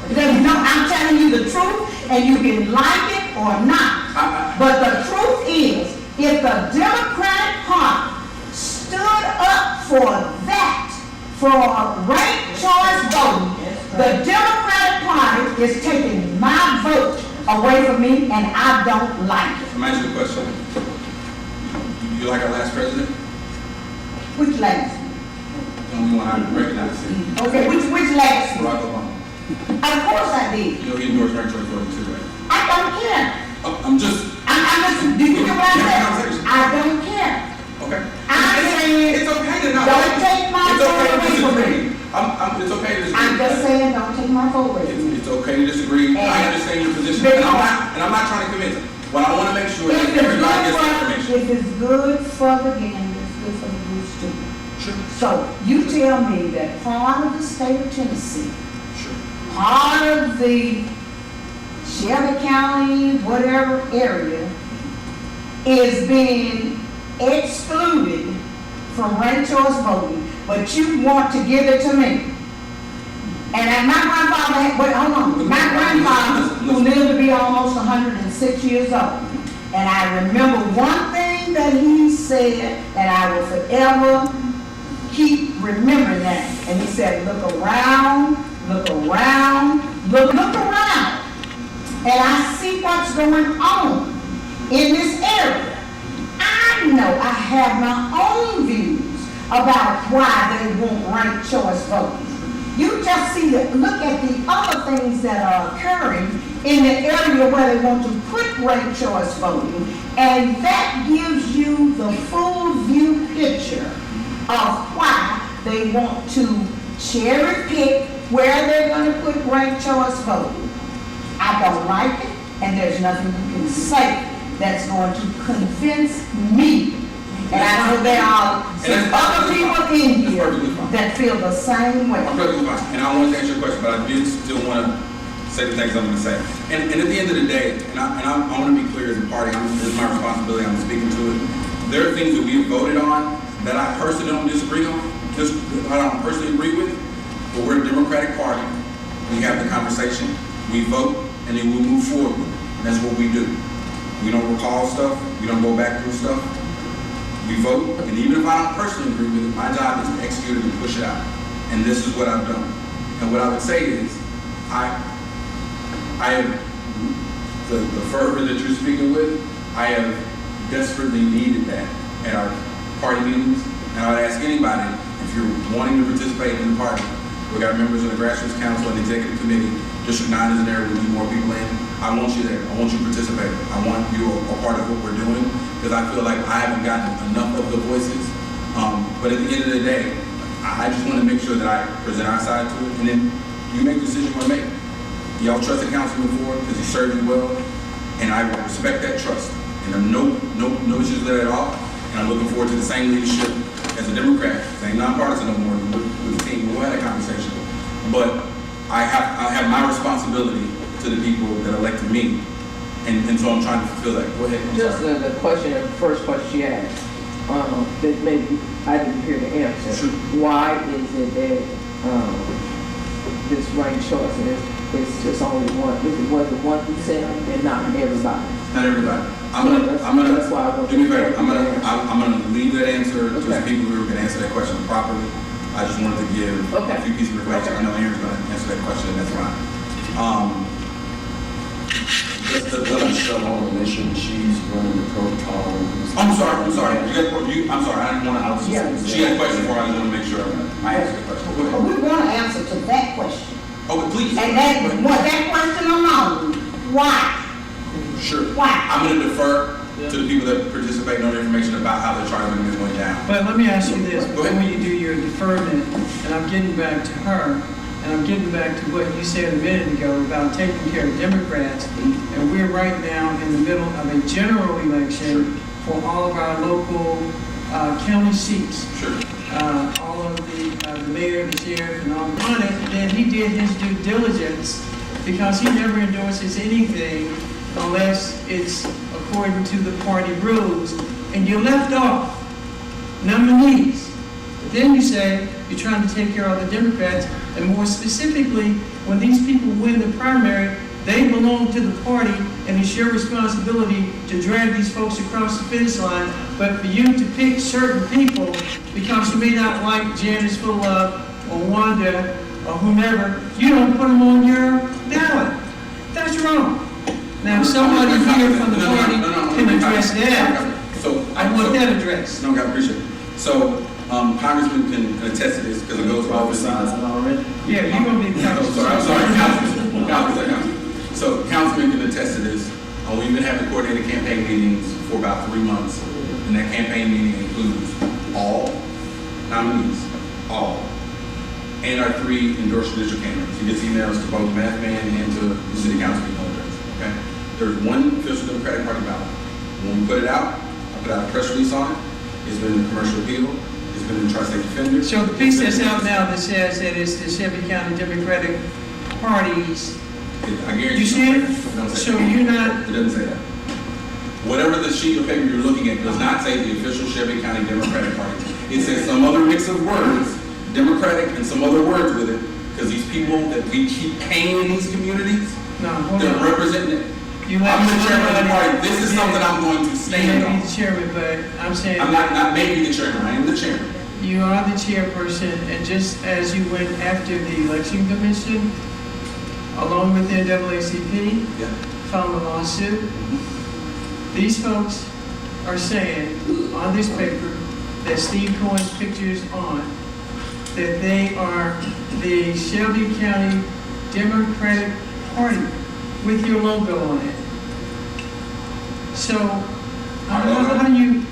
Because I'm telling you the truth, and you can like it or not. But the truth is, if the Democratic Party stood up for that, for ranked choice voting, the Democratic Party is taking my vote away from me, and I don't like it. Let me ask you a question. You like our last president? Which last? The only one I recognize. Okay, which last? Barack Obama. Of course I did. You know, he endorsed ranked choice voting too, right? I don't care. I'm just, Do you get what I said? I don't care. okay. I'm saying, It's okay to not. don't take my It's okay vote to away from disagree. me. It's okay to disagree. I'm just saying, don't take my vote away from me. It's okay to disagree. I And- understand your position, Because- and I'm not trying to convince them. What I want to make sure If is everybody gets the information. it's good for the gander, it's good for the goose too. Sure, So you tell me that part of the state of Tennessee, sure. part of the Shelby County, whatever area, is being excluded from ranked choice voting, but you want to give it to me. And my grandfather, wait, hold on, my grandfather, who lived to be almost 106 years old, and I remember one thing that he said, and I will forever keep remembering that. And he said, look around, look around, look around. And I see what's going on in this area. I know I have my own views about why they want ranked choice voting. You just see that, look at the other things that are occurring in the area where they want to put ranked choice voting, and that gives you the full view picture of why they want to cherry pick where they're going to put ranked choice voting. I don't like it, and there's nothing you can say that's going to convince me. And I know there are some other people in here that feel the same way. I'm perfectly fine. And I want to answer your question, but I did still want to say the things I'm going to say. And at the end of the day, and I want to be clear as a party, this is my responsibility, I'm speaking to it. There are things that we have voted on that I personally don't disagree on, just I don't personally agree with, but we're a Democratic Party. We have the conversation, we vote, and then we move forward. And that's what we do. We don't recall stuff, we don't go back through stuff. We vote, and even if I don't personally agree with it, my job is to execute it and push it out. And this is what I've done. And what I would say is, I have the fervor that you're speaking with, I have desperately needed that at our party meetings. And I would ask anybody, if you're wanting to participate in the party, we got members of the Grassroots Council and the Executive Committee, District 9 is in there, we need more people in. I want you there. I want you participating. I want you a part of what we're doing because I feel like I haven't gotten enough of the voices. But at the end of the day, I just want to make sure that I present our side to it, and then you make the decision you want to make. Y'all trusted Councilman Ford because he served you well, and I respect that trust. And there are no issues there at all. And I'm looking forward to the same leadership as a Democrat, same nonpartisan no more with the team. We'll have that conversation. But I have my responsibility to the people that elected me, and so I'm trying to fulfill that. Go ahead. I'm Just sorry. the question, the first question she asked, that maybe I didn't hear the answer. Sure. Why is it that this ranked choice is just only one? It wasn't 1% and not everybody. Not everybody. That's why I want do me a favor. to- I'm gonna leave that answer to the Okay. people who can answer that question properly. I just wanted to give Okay. a few pieces of information. I know Aaron's gonna answer that question, and that's fine. Just to let Michelle on, make sure she's running the protocol. I'm sorry. I'm sorry. I'm sorry. I didn't want to. Yeah. She had a question for her. I just want to make sure I answered the question. Go But ahead. we want to answer to that question. Okay, please. And that question alone, why? Sure. Why? I'm going to defer to the people that participate and know the information about how the charter amendment went down. But let me ask you this, Go before ahead. you do your deferment, and I'm getting back to her, and I'm getting back to what you said a minute ago about taking care of Democrats, and we're right now in the middle of a general election for all of our local county seats. Sure. All of the mayor, the sheriff, and all on it, then he did his due diligence, because he never endorses anything unless it's according to the party rules, and you're left off nominees. But then you say you're trying to take care of the Democrats, and more specifically, when these people win the primary, they belong to the party, and it's your responsibility to drag these folks across the finish line. But for you to pick certain people, because you may not like Janice Full-Love or Wanda or whomever, you don't put them on your ballot. That's wrong. Now, if somebody here from the party can address that, So I want that addressed. No, I appreciate it. So, Congressman can attest to this because it goes for both sides. already? Yeah, you're gonna be. I'm sorry, Councilman. So, Councilman can attest to this. We've been having coordinated campaign meetings for about 3 months, and that campaign meeting includes all nominees, all, and our 3 endorsed district candidates. He gets emails to both Math Man and to the city council email address. Okay, there's one official Democratic Party ballot. When we put it out, I put out a press release on it. It's been in the commercial appeal. It's been in the Tri-State Defender. So the piece that's out now that says that it's the Shelby County Democratic Parties, I guarantee you see it? It doesn't say So that. you're not, It doesn't say that. Whatever the sheet of paper you're looking at does not say the official Shelby County Democratic Party. It says some other mix of words, Democratic and some other words with it, because these people that we keep paying in these communities, no, hold they're on. representing it. You I'm let the chairman of the somebody- party. This is something I'm going to You may stand be on. the chairman, but I'm saying. I'm not maybe the chairman, I am the chairman. You are the chairperson, and just as you went after the election commission, along with the NAACP, Yeah. filed a lawsuit, these folks are saying on this paper that Steve Cohen's picture is on, that they are the Shelby County Democratic Party with your logo on it. So, how do you,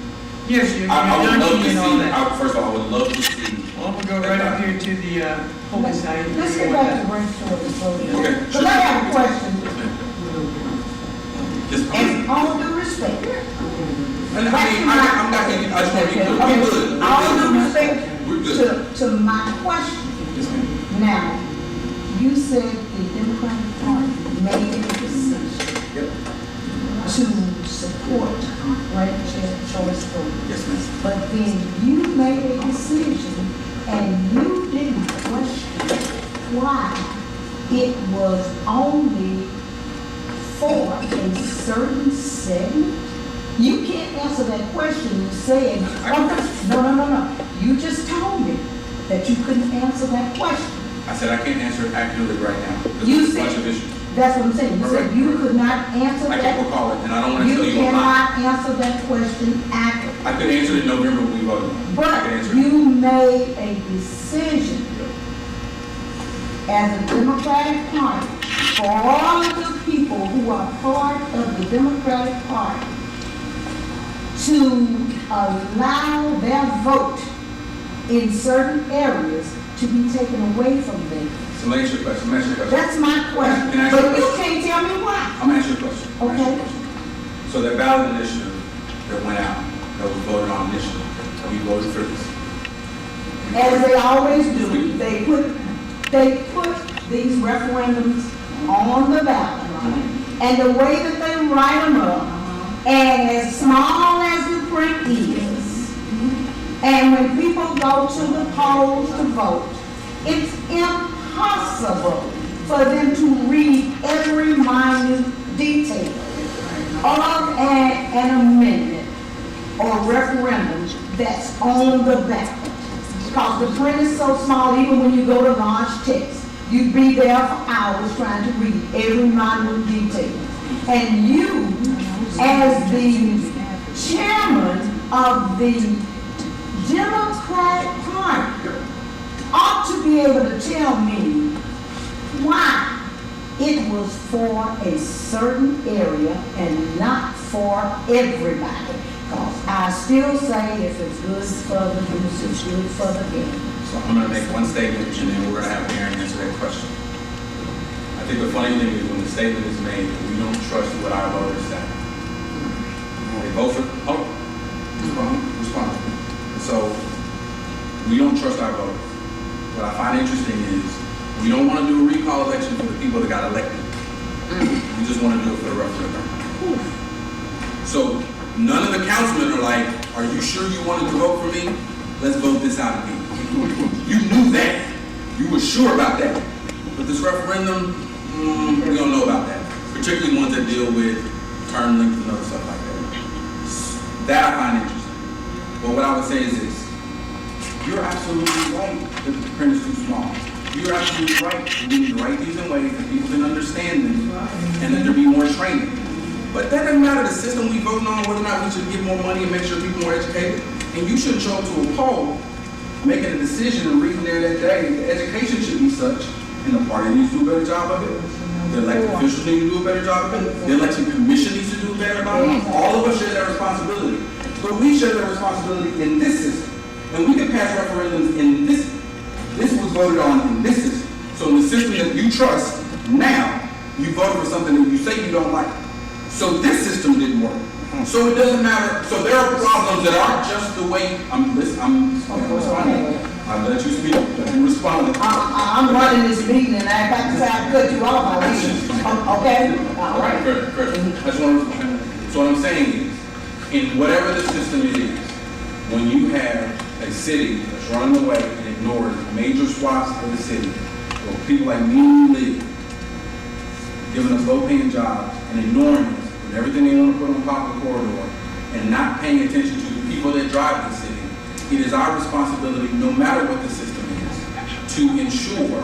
yes, you're I would love to documenting all see, that. first of all, I would love to see. Well, I'm gonna go right up here to the, focus side. Let's get back to race choice voting. Okay, Because I have a question, Just, and all due respect. I'm not getting, I just want to be good. Okay, We're good. all due respect We're good. to my question. Yes, ma'am. Now, you said the Democratic Party made a decision Yep. to support ranked choice voting. Yes, ma'am. But then you made a decision and you didn't question why it was only for a certain segment. You can't answer that question. You said, no. You just told me that you couldn't answer that question. I said I can't answer it accurately right now. There's You a bunch said- of issues. That's what I'm saying. You said you could not answer I that. can't recall it, and I don't want to You tell you a lie. cannot answer that question accurately. I could answer it in November when we voted. I could But answer it. you made a decision as a Democratic Party for all of the people who are part of the Democratic Party to allow their vote in certain areas to be taken away from them. So let me ask you a question. That's my question. Can I ask you a But you question? can't tell me why. I'm gonna ask you a question. Okay. So that ballot initiative that went out, that was voted on initially, we voted for this. As they always do, they put these referendums on the ballot. And the way that they write them up, and as small as the print is, and when people go to the polls to vote, it's impossible for them to read every minute detail of an amendment or referendum that's on the ballot. Because the print is so small, even when you go to large text, you'd be there for hours trying to read every minute detail. And you, as the chairman of the Democratic Party, ought to be able to tell me why it was for a certain area and not for everybody. Because I still say if it's good for the goose, it's good for the gander. So I'm gonna make one statement and then we're gonna have Aaron answer that question. I think the funny thing is when the statement is made, we don't trust what our voters say. They vote for, respond. So we don't trust our voters. What I find interesting is we don't want to do a recall election for the people that got elected. We just want to do it for the referendum. So none of the councilmen are like, are you sure you wanted to vote for me? Let's vote this out again. You knew that. You were sure about that. But this referendum, we don't know about that. Particularly ones that deal with term length and other stuff like that. That I find interesting. But what I would say is this. You're absolutely right that the print is too small. You're absolutely right. We need to write these in ways that people can understand them and that there be more training. But that doesn't matter the system we voting on, whether or not we should give more money and make sure people are more educated. And you shouldn't show up to a poll making a decision and reading there that day. The education should be such, and the party needs to do a better job of it. The elected officials need to do a better job of it. The election commission needs to do a better job of it. All of us share that responsibility. But we share that responsibility in this system. And we can pass referendums in this. This was voted on in this system. So in the system that you trust, now, you voted for something that you say you don't like. So this system didn't work. So it doesn't matter. So there are problems that aren't just the way I'm responding. I'll let you speak. You respond. I'm running this meeting and I got to say I cut you off. Okay? All right. That's what so what I'm saying is, in whatever the system it is, when you have a city that's running away and ignores major swaths of the city, where people like me and you live, giving us low-paying jobs and ignoring us with everything they want to put on top of the corridor and not paying attention to the people that drive the city, it is our responsibility, no matter what the system is, to ensure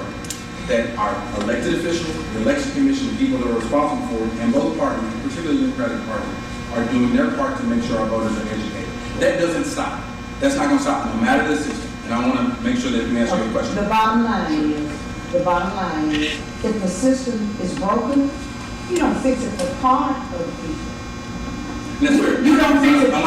that our elected officials, the election commission, the people that are responsible for it, and both parties, particularly the Democratic Party, are doing their part to make sure our voters are educated. That doesn't stop. That's not going to stop, no matter the system. And I want to make sure that you answer your question. The bottom line is, if the system is broken, you don't fix it for part of the people. That's fair. You don't fix it for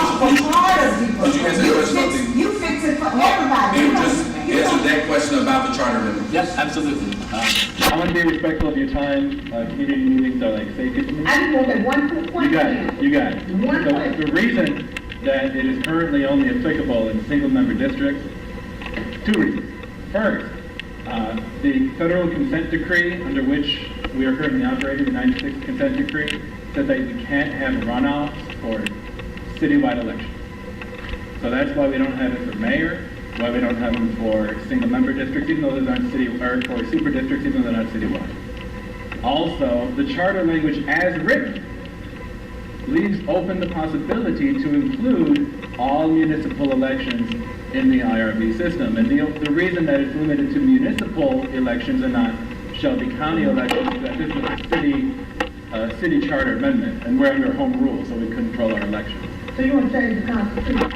part of the people. Did you answer the question? You fix it for everybody. Maybe just answer that question about the charter amendment. Yes, absolutely. I want to be respectful of your time. Community meetings are like sacred to me. I just want that one quick question. You got it. One So question. the reason that it is currently only applicable in single-member districts, two reasons. First, the federal consent decree under which we are currently operating, the 96 consent decree, says that we can't have runoffs for citywide elections. So that's why we don't have it for mayor, why we don't have them for single-member districts, even though those aren't or for super districts, even though they're not citywide. Also, the charter language as written leaves open the possibility to include all municipal elections in the IRB system. And the reason that it's limited to municipal elections and not Shelby County elections is that this is a city charter amendment, and we're under home rule, so we control our elections. So you want to change the Constitution?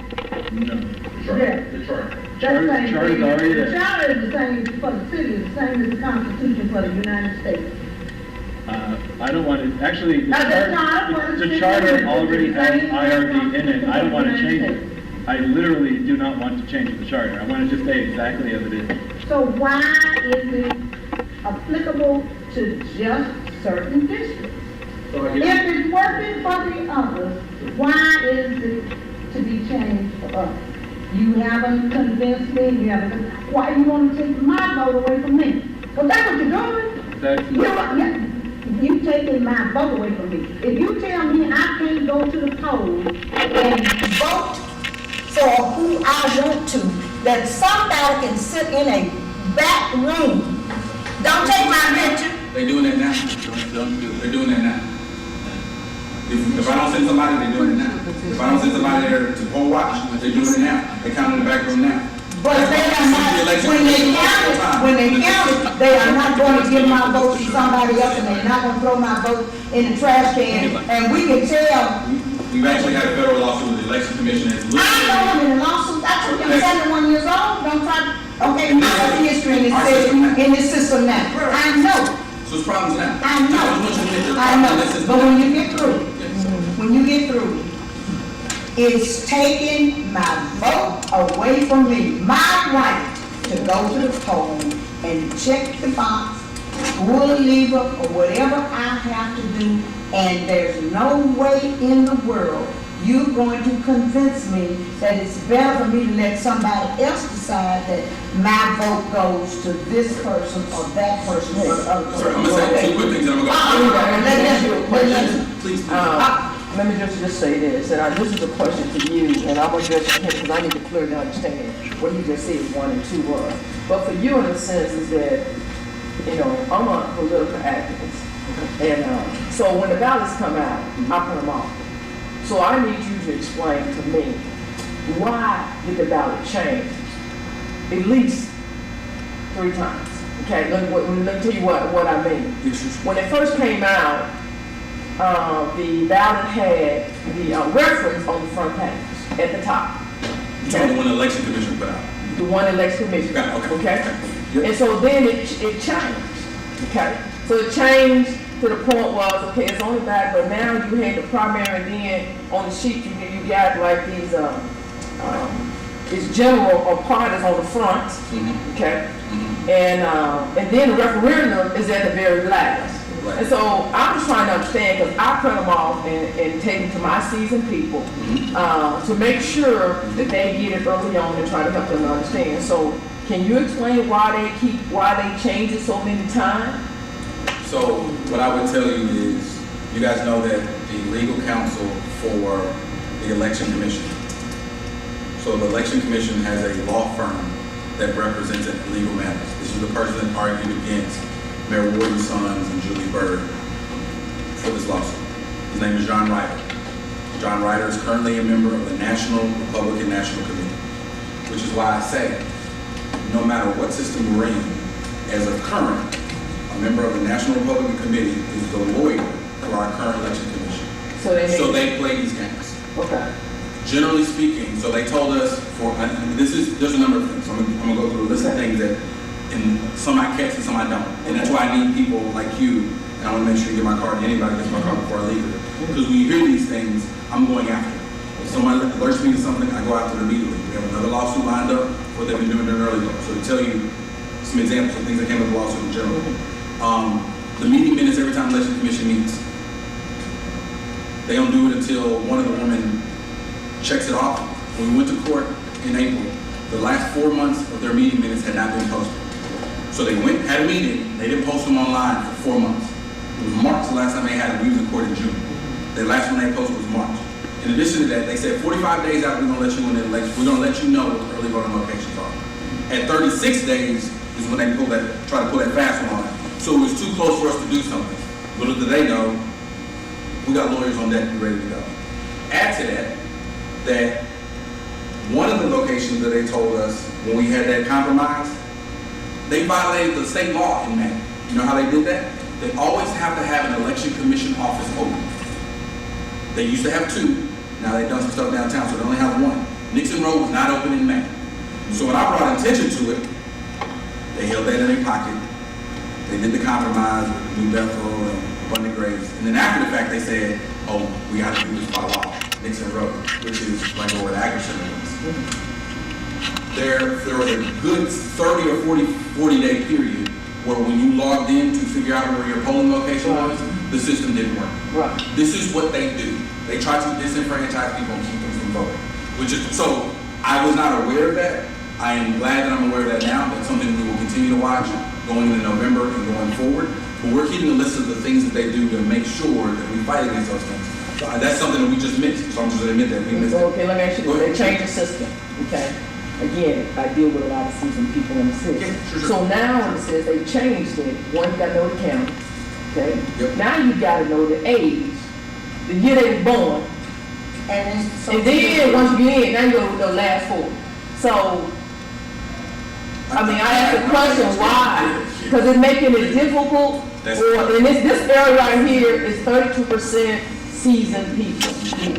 No. Yeah. The charter. Charter's already The there. charter is the same for the city, it's the same as the Constitution for the United States. I don't want to, actually, That's not what the it's charter saying. already has It's IRB in it. I don't want to saying. change it. I literally do not want to change the charter. I want it to stay exactly as it is. So why is it applicable to just certain districts? So I If guess, it's working for the others, why is it to be changed for us? You haven't convinced me, why you want to take my vote away from me? Because that's what you're doing. that's, You taking my vote away from me. If you tell me I can't go to the polls and vote for who I want to, that somebody can sit in a back room, don't take my picture. They doing that now. They're doing that now. If I don't send somebody, they're doing it now. If I don't send somebody there to poll watch, they're doing it now. They count in the back room now. But they are not, when they count it, they are not going to give my vote to somebody else, and they're not going to throw my vote in the trash can, and we can tell. We've actually had a federal lawsuit with the election commission that's I know I'm in a lawsuit, I told you I'm 71 years old, don't try, okay, my whole history in this system now. I know, So it's problems now. I know, but when you get through, it's taking my vote away from me, my right to go to the poll and check the box, pull a lever, or whatever I have to do, and there's no way in the world you're going to convince me that it's better for me to let somebody else decide that my vote goes to this person or that person or the other person. Sorry, I'm gonna say two quick things and I'm gonna go. Please. Let me just say this, and this is a question to you, and I'm addressing him because I need to clearly understand what he just said 1 and 2 was. But for you, in a sense, is that, I'm a political activist. And so when the ballots come out, I put them off. So I need you to explain to me, why did the ballot change? At least 3 times. Okay, let me tell you what I mean. When it first came out, the ballot had the reference on the front page at the top. You're talking the one the election commission put out. The one election commission. Okay. Yep. And so then it changed. Okay. So it changed to the point was, okay, it's only that, but now you had the primary, and then on the sheet you got like these it's general or parties on the front. Mm-hmm. Okay. Mm-hmm. And then the referendum is at the very last. Right. And so I'm just trying to understand, because I print them off and take them to my seasoned people to make sure that they get it early on and try to help them to understand. So can you explain why they change it so many times? So what I would tell you is, you guys know that the legal counsel for the election commission. So the election commission has a law firm that represents it in legal matters. This is the person that argued against Mayor Warden's Sons and Julie Byrd for this lawsuit. His name is John Ryder. John Ryder is currently a member of the Republican National Committee, which is why I say, no matter what system we're in, as of current, a member of the National Republican Committee is the lawyer for our current election commission. So they play these games. Okay. Generally speaking, so they told us there's a number of things. So I'm gonna go through a list of things that, and some I catch and some I don't. And that's why I need people like you, and I want to make sure you get my card, anybody gets my card before I leave it. Because when you hear these things, I'm going after them. If somebody alerts me to something, I go after them immediately. We have another lawsuit lined up, what they've been doing during early vote. So to tell you some examples of things that came up in the lawsuit in general. The meeting minutes every time the election commission meets. They don't do it until one of the women checks it off. When we went to court in April, the last 4 months of their meeting minutes had not been posted. So they had a meeting, they didn't post them online for 4 months. It was March the last time they had them. We was in court in June. The last one they posted was March. In addition to that, they said 45 days out, we're gonna let you in the election. We're gonna let you know what the early voting locations are. At 36 days is when they try to pull that fast one on it. So it was too close for us to do something. Little did they know, we got lawyers on deck, ready to go. Add to that one of the locations that they told us when we had that compromise, they violated the state law in May. You know how they did that? They always have to have an election commission office open. They used to have 2, now they've done some stuff downtown, so they only have 1. Nixon Road was not open in May. So when I brought attention to it, they held that in their pocket. They did the compromise with New Bethel and abundant graves. And then after the fact, they said, oh, we have to do this by law, Nixon Road, which is right over the Agri Center was. There was a good 30 or 40-day period where when you logged in to figure out where your polling location was, the system didn't work. Right. This is what they do. They try to disenfranchise people and keep them from voting. Which is, so I was not aware of that. I am glad that I'm aware of that now. That's something we will continue to watch going into November and going forward. But we're keeping a list of the things that they do to make sure that we fight against those things. So that's something that we just missed. So I'm just going to admit that we missed it. Okay, let me ask you this. They changed the system, okay? Again, I deal with a lot of seasoned people in the city. Yeah, sure. So now it says they changed it. One, you got to know the county, okay? Yep. Now you got to know the age, the year they were born. And it's so. And then, once you get in, now you go with the last four. So, I mean, I asked the question, why? Because it's making it difficult, and this area right here is 32% seasoned people,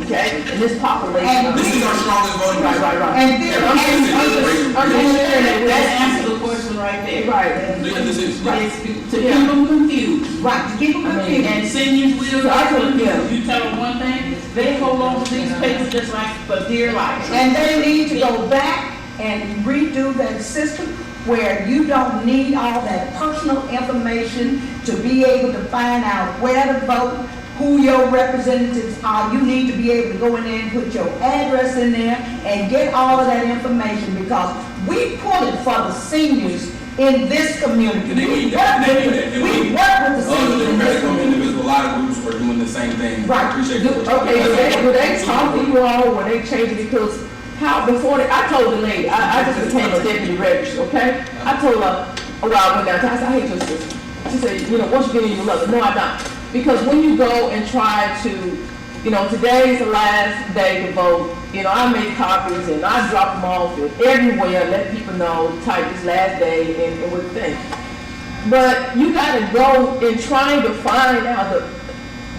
okay? And this population. This is our strongest voting base. Right. And then, That answers the question right there. Right. This is, It's to keep them confused. right, to keep them confused. And seniors will So I get told- confused. You tell them one thing, they hold on to these papers just like for dear life. And they need to go back and redo that system where you don't need all that personal information to be able to find out where to vote, who your representatives are. You need to be able to go in there and put your address in there and get all of that information, because we pull it for the seniors in this community. And they We need that. work And they with need that. And we we- work with the other seniors in this Democratic community. individuals, a lot of groups are doing the same thing. I Right. appreciate Do- it. Okay, do they talk to you all when they change it? Because how, before I told the lady, I just became a deputy registrar, okay? I told her, oh, well, I went down, I said, I hate your system. She said, you know, once you get in, you love it. No, I don't. Because when you go and try to, you know, today's the last day to vote, you know, I make copies and I drop them off everywhere, let people know, type this last day and what thing. But you gotta go and trying to find out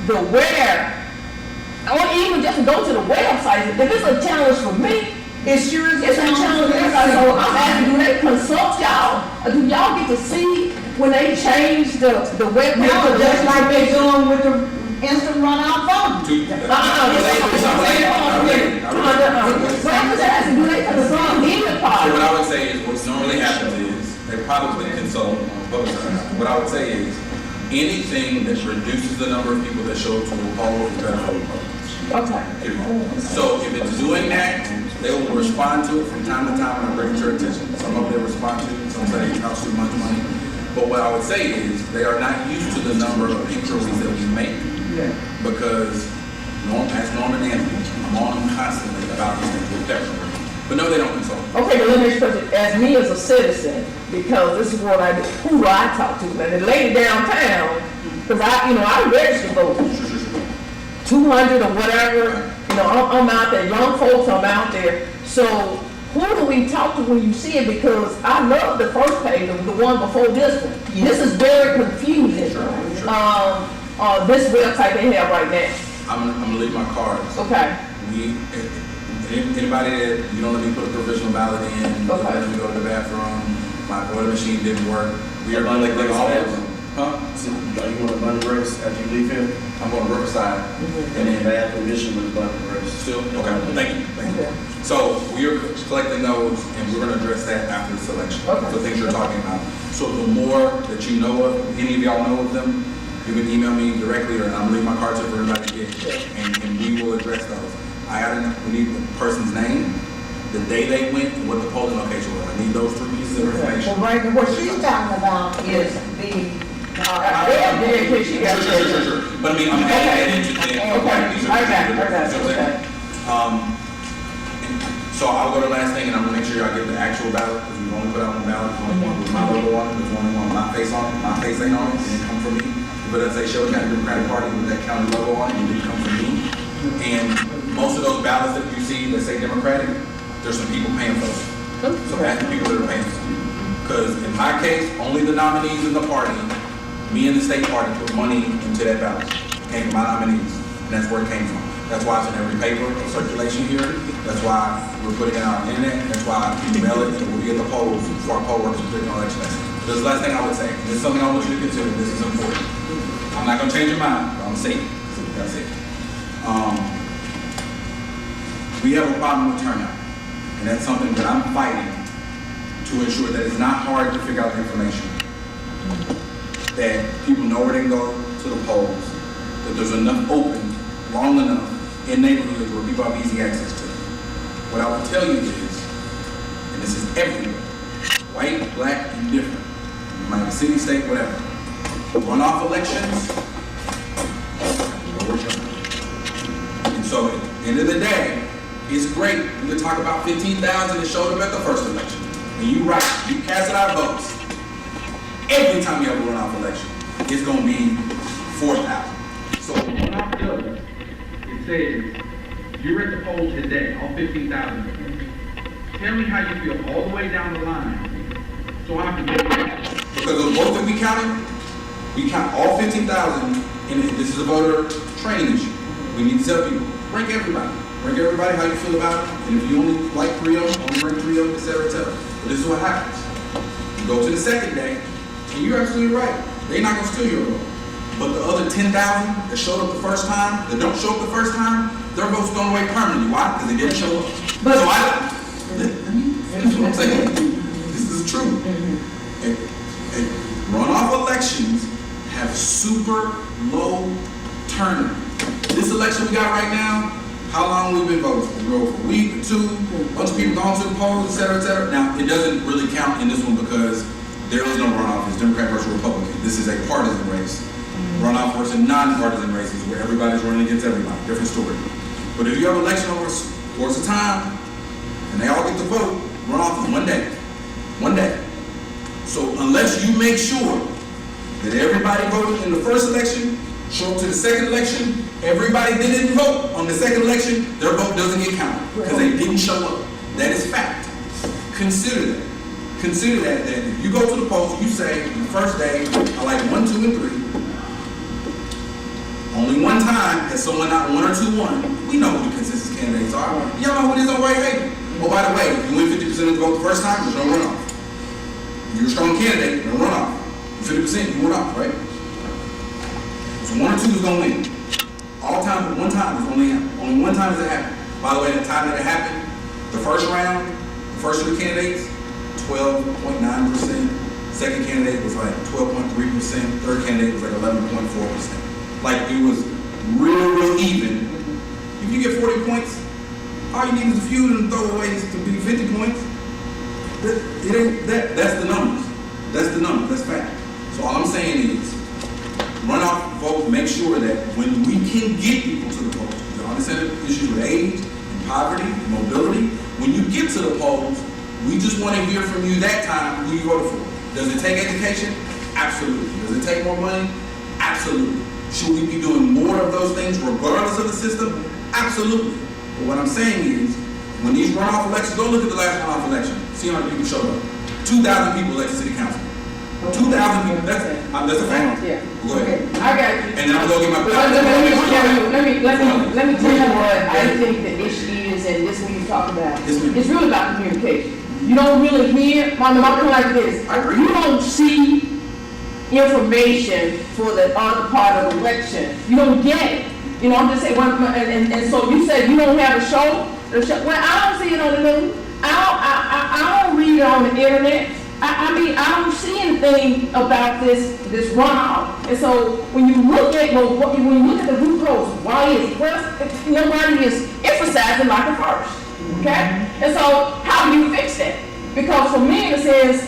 the where, or even just go to the website. If it's a challenge for me, It sure is. it's a challenge for everybody. So I'm asking, do they consult y'all? Or do y'all get to see when they change the web? No, just like they're doing with the instant runoff voting. But I'm just asking, do they consult either So party? what I would say is, what normally happens is, they probably consult on both sides. What I would say is, anything that reduces the number of people that show up to the poll is better for the poll. Okay. Period. So if it's doing that, they will respond to it from time to time and I bring it to your attention. Some of them they respond to, some say it costs too much money. But what I would say is, they are not used to the number of inquiries that we make. Because, as Norman and Anthony, I'm on them constantly about these things with Pepper. But no, they don't consult. Okay, but let me express it, as me as a citizen, because this is what I do, who do I talk to? And the lady downtown, because I register voters. 200 or whatever, you know, I'm out there, young folks, I'm out there. So who do we talk to when you see it? Because I love the first page, the one before this one. This is very confusing. This website they have right now. I'm gonna leave my cards. Okay, Anybody that, you don't let me put a provisional ballot in, you Okay. let me go to the bathroom, my voting machine didn't work. We are Abundant collecting grace all of fast. them. Huh? So, are you going to Abundant Grace after you leave here? I'm going to Riverside. And then bad permission with Abundant Grace. Still? Okay, thank you. Okay. So we are collecting those and we're gonna address that after the selection. Okay. The things you're talking about. So the more that you know of, any of y'all know of them, you can email me directly or I'm gonna leave my cards up for everybody to get. And we will address those. We need the person's name, the day they went, and what the polling location was. I need those 3 pieces of information. Well, right, what she's talking about is the, Sure. But I mean, I'm adding that into the. Okay. I got it. You know what I'm saying? So I'll go to the last thing and I'm gonna make sure y'all get the actual ballot, because we've only put out one ballot, there's only one with my logo on it, there's only one with my face on it, my face ain't on it, it didn't come from me. But it say Shelby County Democratic Party with that county logo on it, it didn't come from me. And most of those ballots that you see that say Democratic, there's some people paying for them. So that's the people that are paying for them. Because in my case, only the nominees in the party, me and the state party put money into that ballot. Came from my nominees, and that's where it came from. That's why it's in every paper in circulation here. That's why we're putting it on the internet. That's why we mail it and we'll be at the polls for our poll workers to click on election day. This is the last thing I would say. This is something I want you to consider. This is important. I'm not going to change your mind, but I'm going to say it. That's it. We have a problem with turnout. And that's something that I'm fighting to ensure that it's not hard to figure out the information. That people know where they can go to the polls. That there's enough open, long enough, in neighborhoods where people have easy access to. What I will tell you is, and this is everywhere, white, black, indifferent, you might be city, state, whatever, runoff elections, and so at the end of the day, it's great. We could talk about 15,000 that showed up at the first election. And you right, you casted our votes. Every time you have a runoff election, it's going to be 4,000. So runoff does, it says, you're at the poll today, all 15,000. Tell me how you feel all the way down the line, so I can get that. because of the votes that we count all 15,000, and this is a voter training issue. We need to tell people, rank everybody. Rank everybody how you feel about it, and if you only like 3 of them, only rank 3 of them, et cetera, et cetera. But this is what happens. You go to the second day, and you're absolutely right. They're not going to steal your vote. But the other 10,000 that showed up the first time, that don't show up the first time, their vote's thrown away permanently. Why? Because they didn't show up. But- So that's what I'm saying. This is true. And runoff elections have super low turnout. This election we got right now, how long we've been voting for? We voted for a week or 2, a bunch of people gone to the polls, et cetera, et cetera. Now, it doesn't really count in this one because there is no runoff. It's Democrat versus Republican. This is a partisan race. Runoff versus non-partisan races where everybody's running against everybody. Different story. But if you have an election over a course of time, and they all get to vote, runoff is 1 day. 1 day. So unless you make sure that everybody voted in the first election, show up to the second election, everybody that didn't vote on the second election, their vote doesn't get counted because they didn't show up. That is fact. Consider that. Consider that if you go to the polls, you say, the first day, I like 1, 2, and 3. Only one time has someone not 1 or 2 won. We know who the consensus candidates are. Y'all know who it is on Whitehaven. Oh, by the way, if you win 50% of the vote the first time, there's no runoff. You're a strong candidate, no runoff. 50%, you went off, right? So 1 or 2 is going to win. All time, but 1 time is only 1 time does it happen. By the way, the time that it happened, the first round, the first 2 candidates, 12.9%. Second candidate was like 12.3%. Third candidate was like 11.4%. Like it was real even. If you get 40 points, all you need is a few of them throwaways to be 50 points. It ain't that. That's the numbers. That's the number. That's fact. So all I'm saying is, runoff vote. Make sure that when we can get people to the polls, you understand issues with age and poverty, and mobility. When you get to the polls, we just want to hear from you that time who you voted for. Does it take education? Absolutely. Does it take more money? Absolutely. Should we be doing more of those things regardless of the system? Absolutely. But what I'm saying is, when these runoff elections, go look at the last runoff election. See how many people showed up. 2,000 people elected city council. 2,000 people. That's a fact. Yeah. Go ahead. I got you. And then I'm going to get my. Let me tell you what I think the issue is, and this is what you talk about. It's really about communication. You don't really hear, my point like this. I agree. You don't see information for the other part of the election. You don't get it. You know, I'm just saying, and so you said you don't have a show? Well, I don't see it on the news. I don't read it on the internet. I mean, I don't see anything about this runoff. And so when you look at the root cause, why is nobody is emphasizing like at first, okay? And so how do you fix that? Because for me, it says,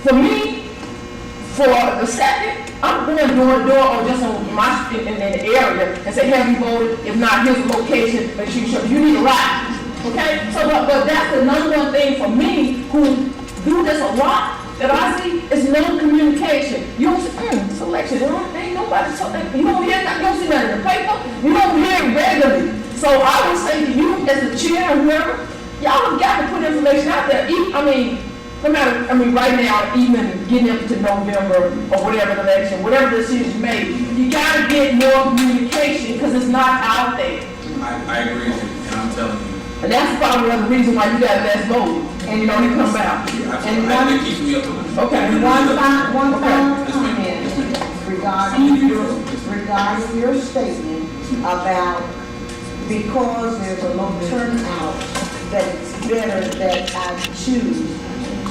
for the second, I'm going door to door or just on my street in the area and say, have you voted? If not, here's the location. Make sure you need a ride. Okay? So, but that's the number one thing for me who do this a lot that I see is no communication. You don't see, this election, ain't nobody talking. You don't hear nothing, you don't see nothing in the paper. You don't hear it regularly. So I would say to you as the chair or whoever, y'all have got to put information out there. No matter, right now, even getting up to November or whatever the election, whatever decision you make, you got to get more communication because it's not out there. I agree with you, and I'm telling you. And that's probably another reason why you got less votes, and they come out. you. And Absolutely. one- That keeps me up. Okay. And one final Yes, ma'am. comment regarding your statement about because there's a low turnout, that it's better that I choose.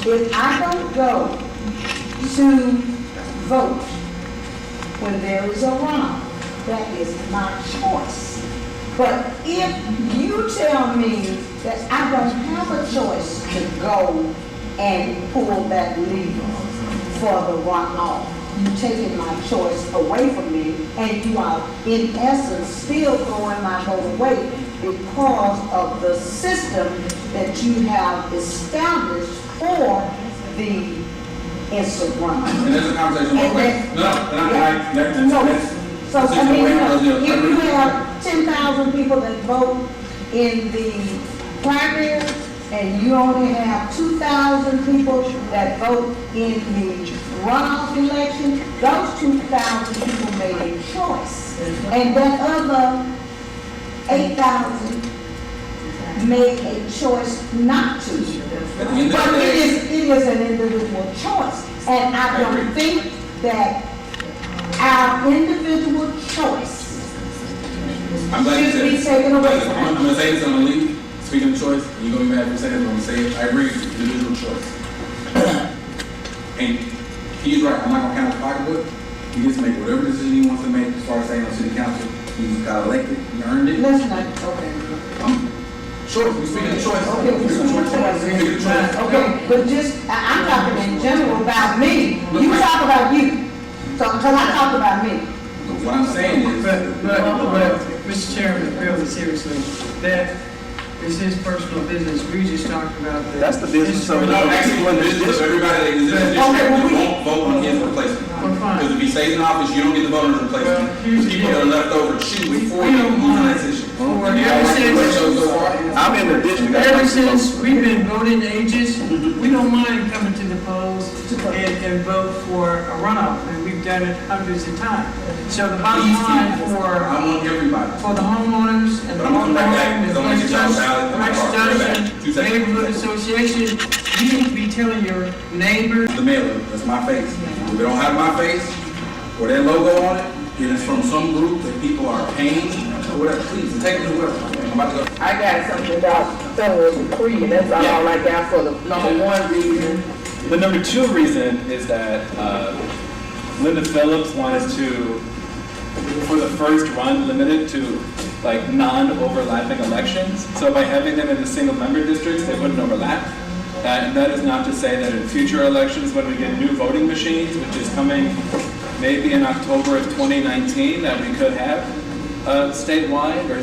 If I don't go to vote when there is a runoff, that is my choice. But if you tell me that I don't have a choice to go and pull that lever for the runoff, you're taking my choice away from me, and you are, in essence, still throwing my vote away because of the system that you have established for the instant runoff. And there's a conversation. And Wait, that- no, No. So, I mean, if you have 10,000 people that vote in the primary, and you only have 2,000 people that vote in the runoff election, those 2,000 people made a choice. And that other 8,000 made a choice not to. At the end of But the day, it is an individual choice. And I don't think that our individual choice I'm glad you should said be it. taken away from I'm us. gonna say this, I'm gonna leave. Speaking of choice, and you're gonna be mad for saying it, I'm gonna say it. I agree with you, individual choice. And he's right, I'm not gonna count his pocketbook. He gets to make whatever decision he wants to make as far as staying on city council. He got elected, he earned it. Let's not, okay. Choice, we speaking of choice. Okay, we speaking of choice. Speaking of choice. Okay, but just, I'm talking in general about me. You talk about you. So, because I talked about me. What I'm saying is, But, Mr. Chairman, really seriously, that is his personal business. We just talked about the. That's the business of we're not asking for the business of everybody that is in this district that won't vote on his replacement. Well, fine. Because if he stays in office, you don't get the voter's replacement. Well, here's The people that are left over choose before We you don't move on mind. that issue. For And ever so far, I'm in the district. Ever since we've been voting ages, we don't mind coming to the polls and vote for a runoff, and we've done it hundreds of times. So the bottom line I want everybody. for the homeowners and the But I'm gonna come back to that, homeowners, because I'm gonna get y'all valid in my heart. Association, 2 seconds. neighborhood association, you need to be telling your neighbors. The mailer, that's my face. If they don't have my face or their logo on it, it is from some group that people are paying or whatever. Please, take it to whoever. I'm about to go. I got something about federal decree, and that's all I got for the number one reason. The number 2 reason is that Linda Phillips wanted to, for the first run, limit it to like non-overlapping elections. So by having them in the single member districts, they wouldn't overlap. And that is not to say that in future elections, when we get new voting machines, which is coming maybe in October of 2019, that we could have statewide or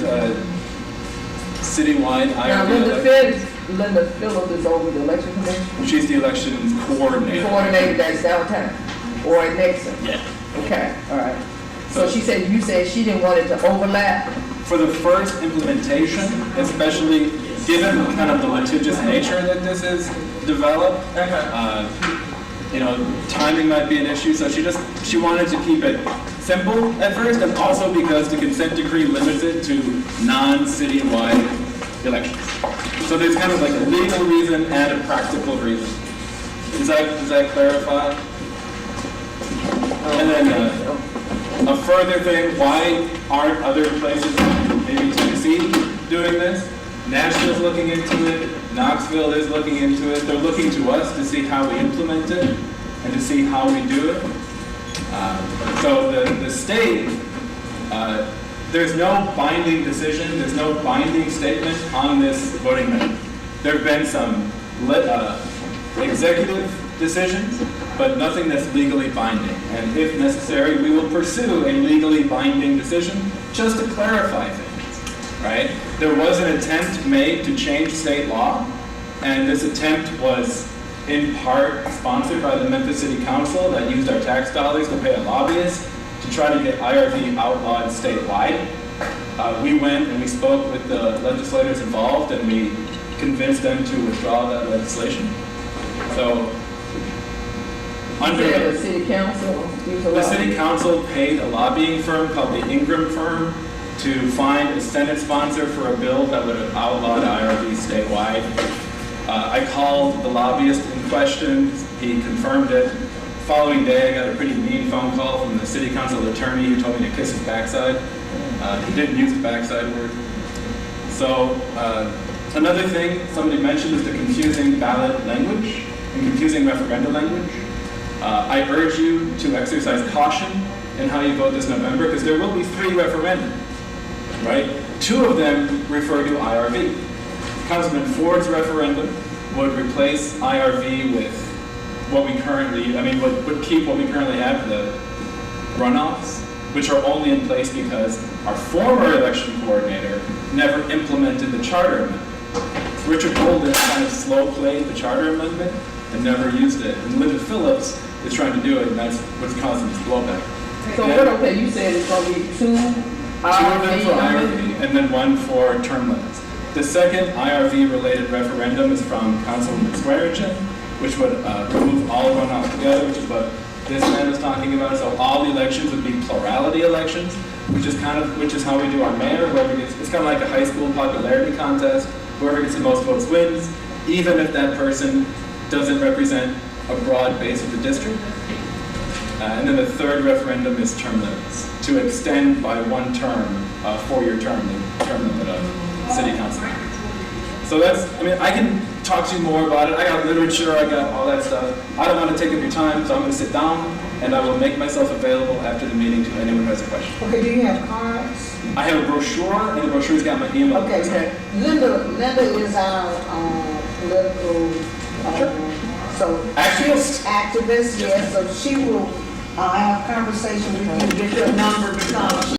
citywide Now, IRB election. Linda Phillips is over the election commission, She's the elections coordinator. coordinator that's downtown, or at Nixon. Yeah. Okay, all right. So you said she didn't want it to overlap. For the first implementation, especially given kind of the litigious nature that this is developed, timing might be an issue, so she wanted to keep it simple at first, and also because the consent decree limits it to non-citywide elections. So there's kind of like a legal reason and a practical reason. Does that clarify? And then a further thing, why aren't other places, maybe Tennessee, doing this? Nashville's looking into it, Knoxville is looking into it. They're looking to us to see how we implement it and to see how we do it. So the state, there's no binding decision, there's no binding statement on this voting method. There have been some executive decisions, but nothing that's legally binding. And if necessary, we will pursue a legally binding decision just to clarify things, right? There was an attempt made to change state law, and this attempt was in part sponsored by the Memphis City Council that used our tax dollars to pay a lobbyist to try to get IRV outlawed statewide. We went and we spoke with the legislators involved, and we convinced them to withdraw that legislation. So, under The city council. the city council paid a lobbying firm called the Ingram firm to find a Senate sponsor for a bill that would have outlawed IRV statewide. I called the lobbyist in question, he confirmed it. Following day, I got a pretty mean phone call from the city council attorney who told me to kiss his backside. He didn't use the backside word. So, another thing somebody mentioned is the confusing ballot language and confusing referendum language. I urge you to exercise caution in how you vote this November, because there will be 3 referendums, right? 2 of them refer to IRV. Councilman Ford's referendum would replace IRV with what we currently, would keep what we currently have, the runoffs, which are only in place because our former election coordinator never implemented the charter amendment. Richard Golden kind of slow played the charter amendment and never used it. And Linda Phillips is trying to do it, and that's what's causing this blowback. So what, okay, you said it's gonna be 2 2 of them for IRV, and then 1 for term limits. The second IRV-related referendum is from Councilwoman Swearingen, which would remove all runoff together, which is what this man is talking about. So all the elections would be plurality elections, which is how we do our mayor. It's kind of like a high school popularity contest. Whoever gets the most votes wins, even if that person doesn't represent a broad base of the district. And then the third referendum is term limits, to extend by 1 term, 4-year term, the term limit of city council. So I can talk to you more about it. I got literature, I got all that stuff. I don't want to take up your time, so I'm going to sit down, and I will make myself available after the meeting to anyone who has a question. Okay, do you have cards? I have a brochure, and the brochure's got my email. Okay, Linda is our political, activist, yes, so she will have a conversation with you, get your number, because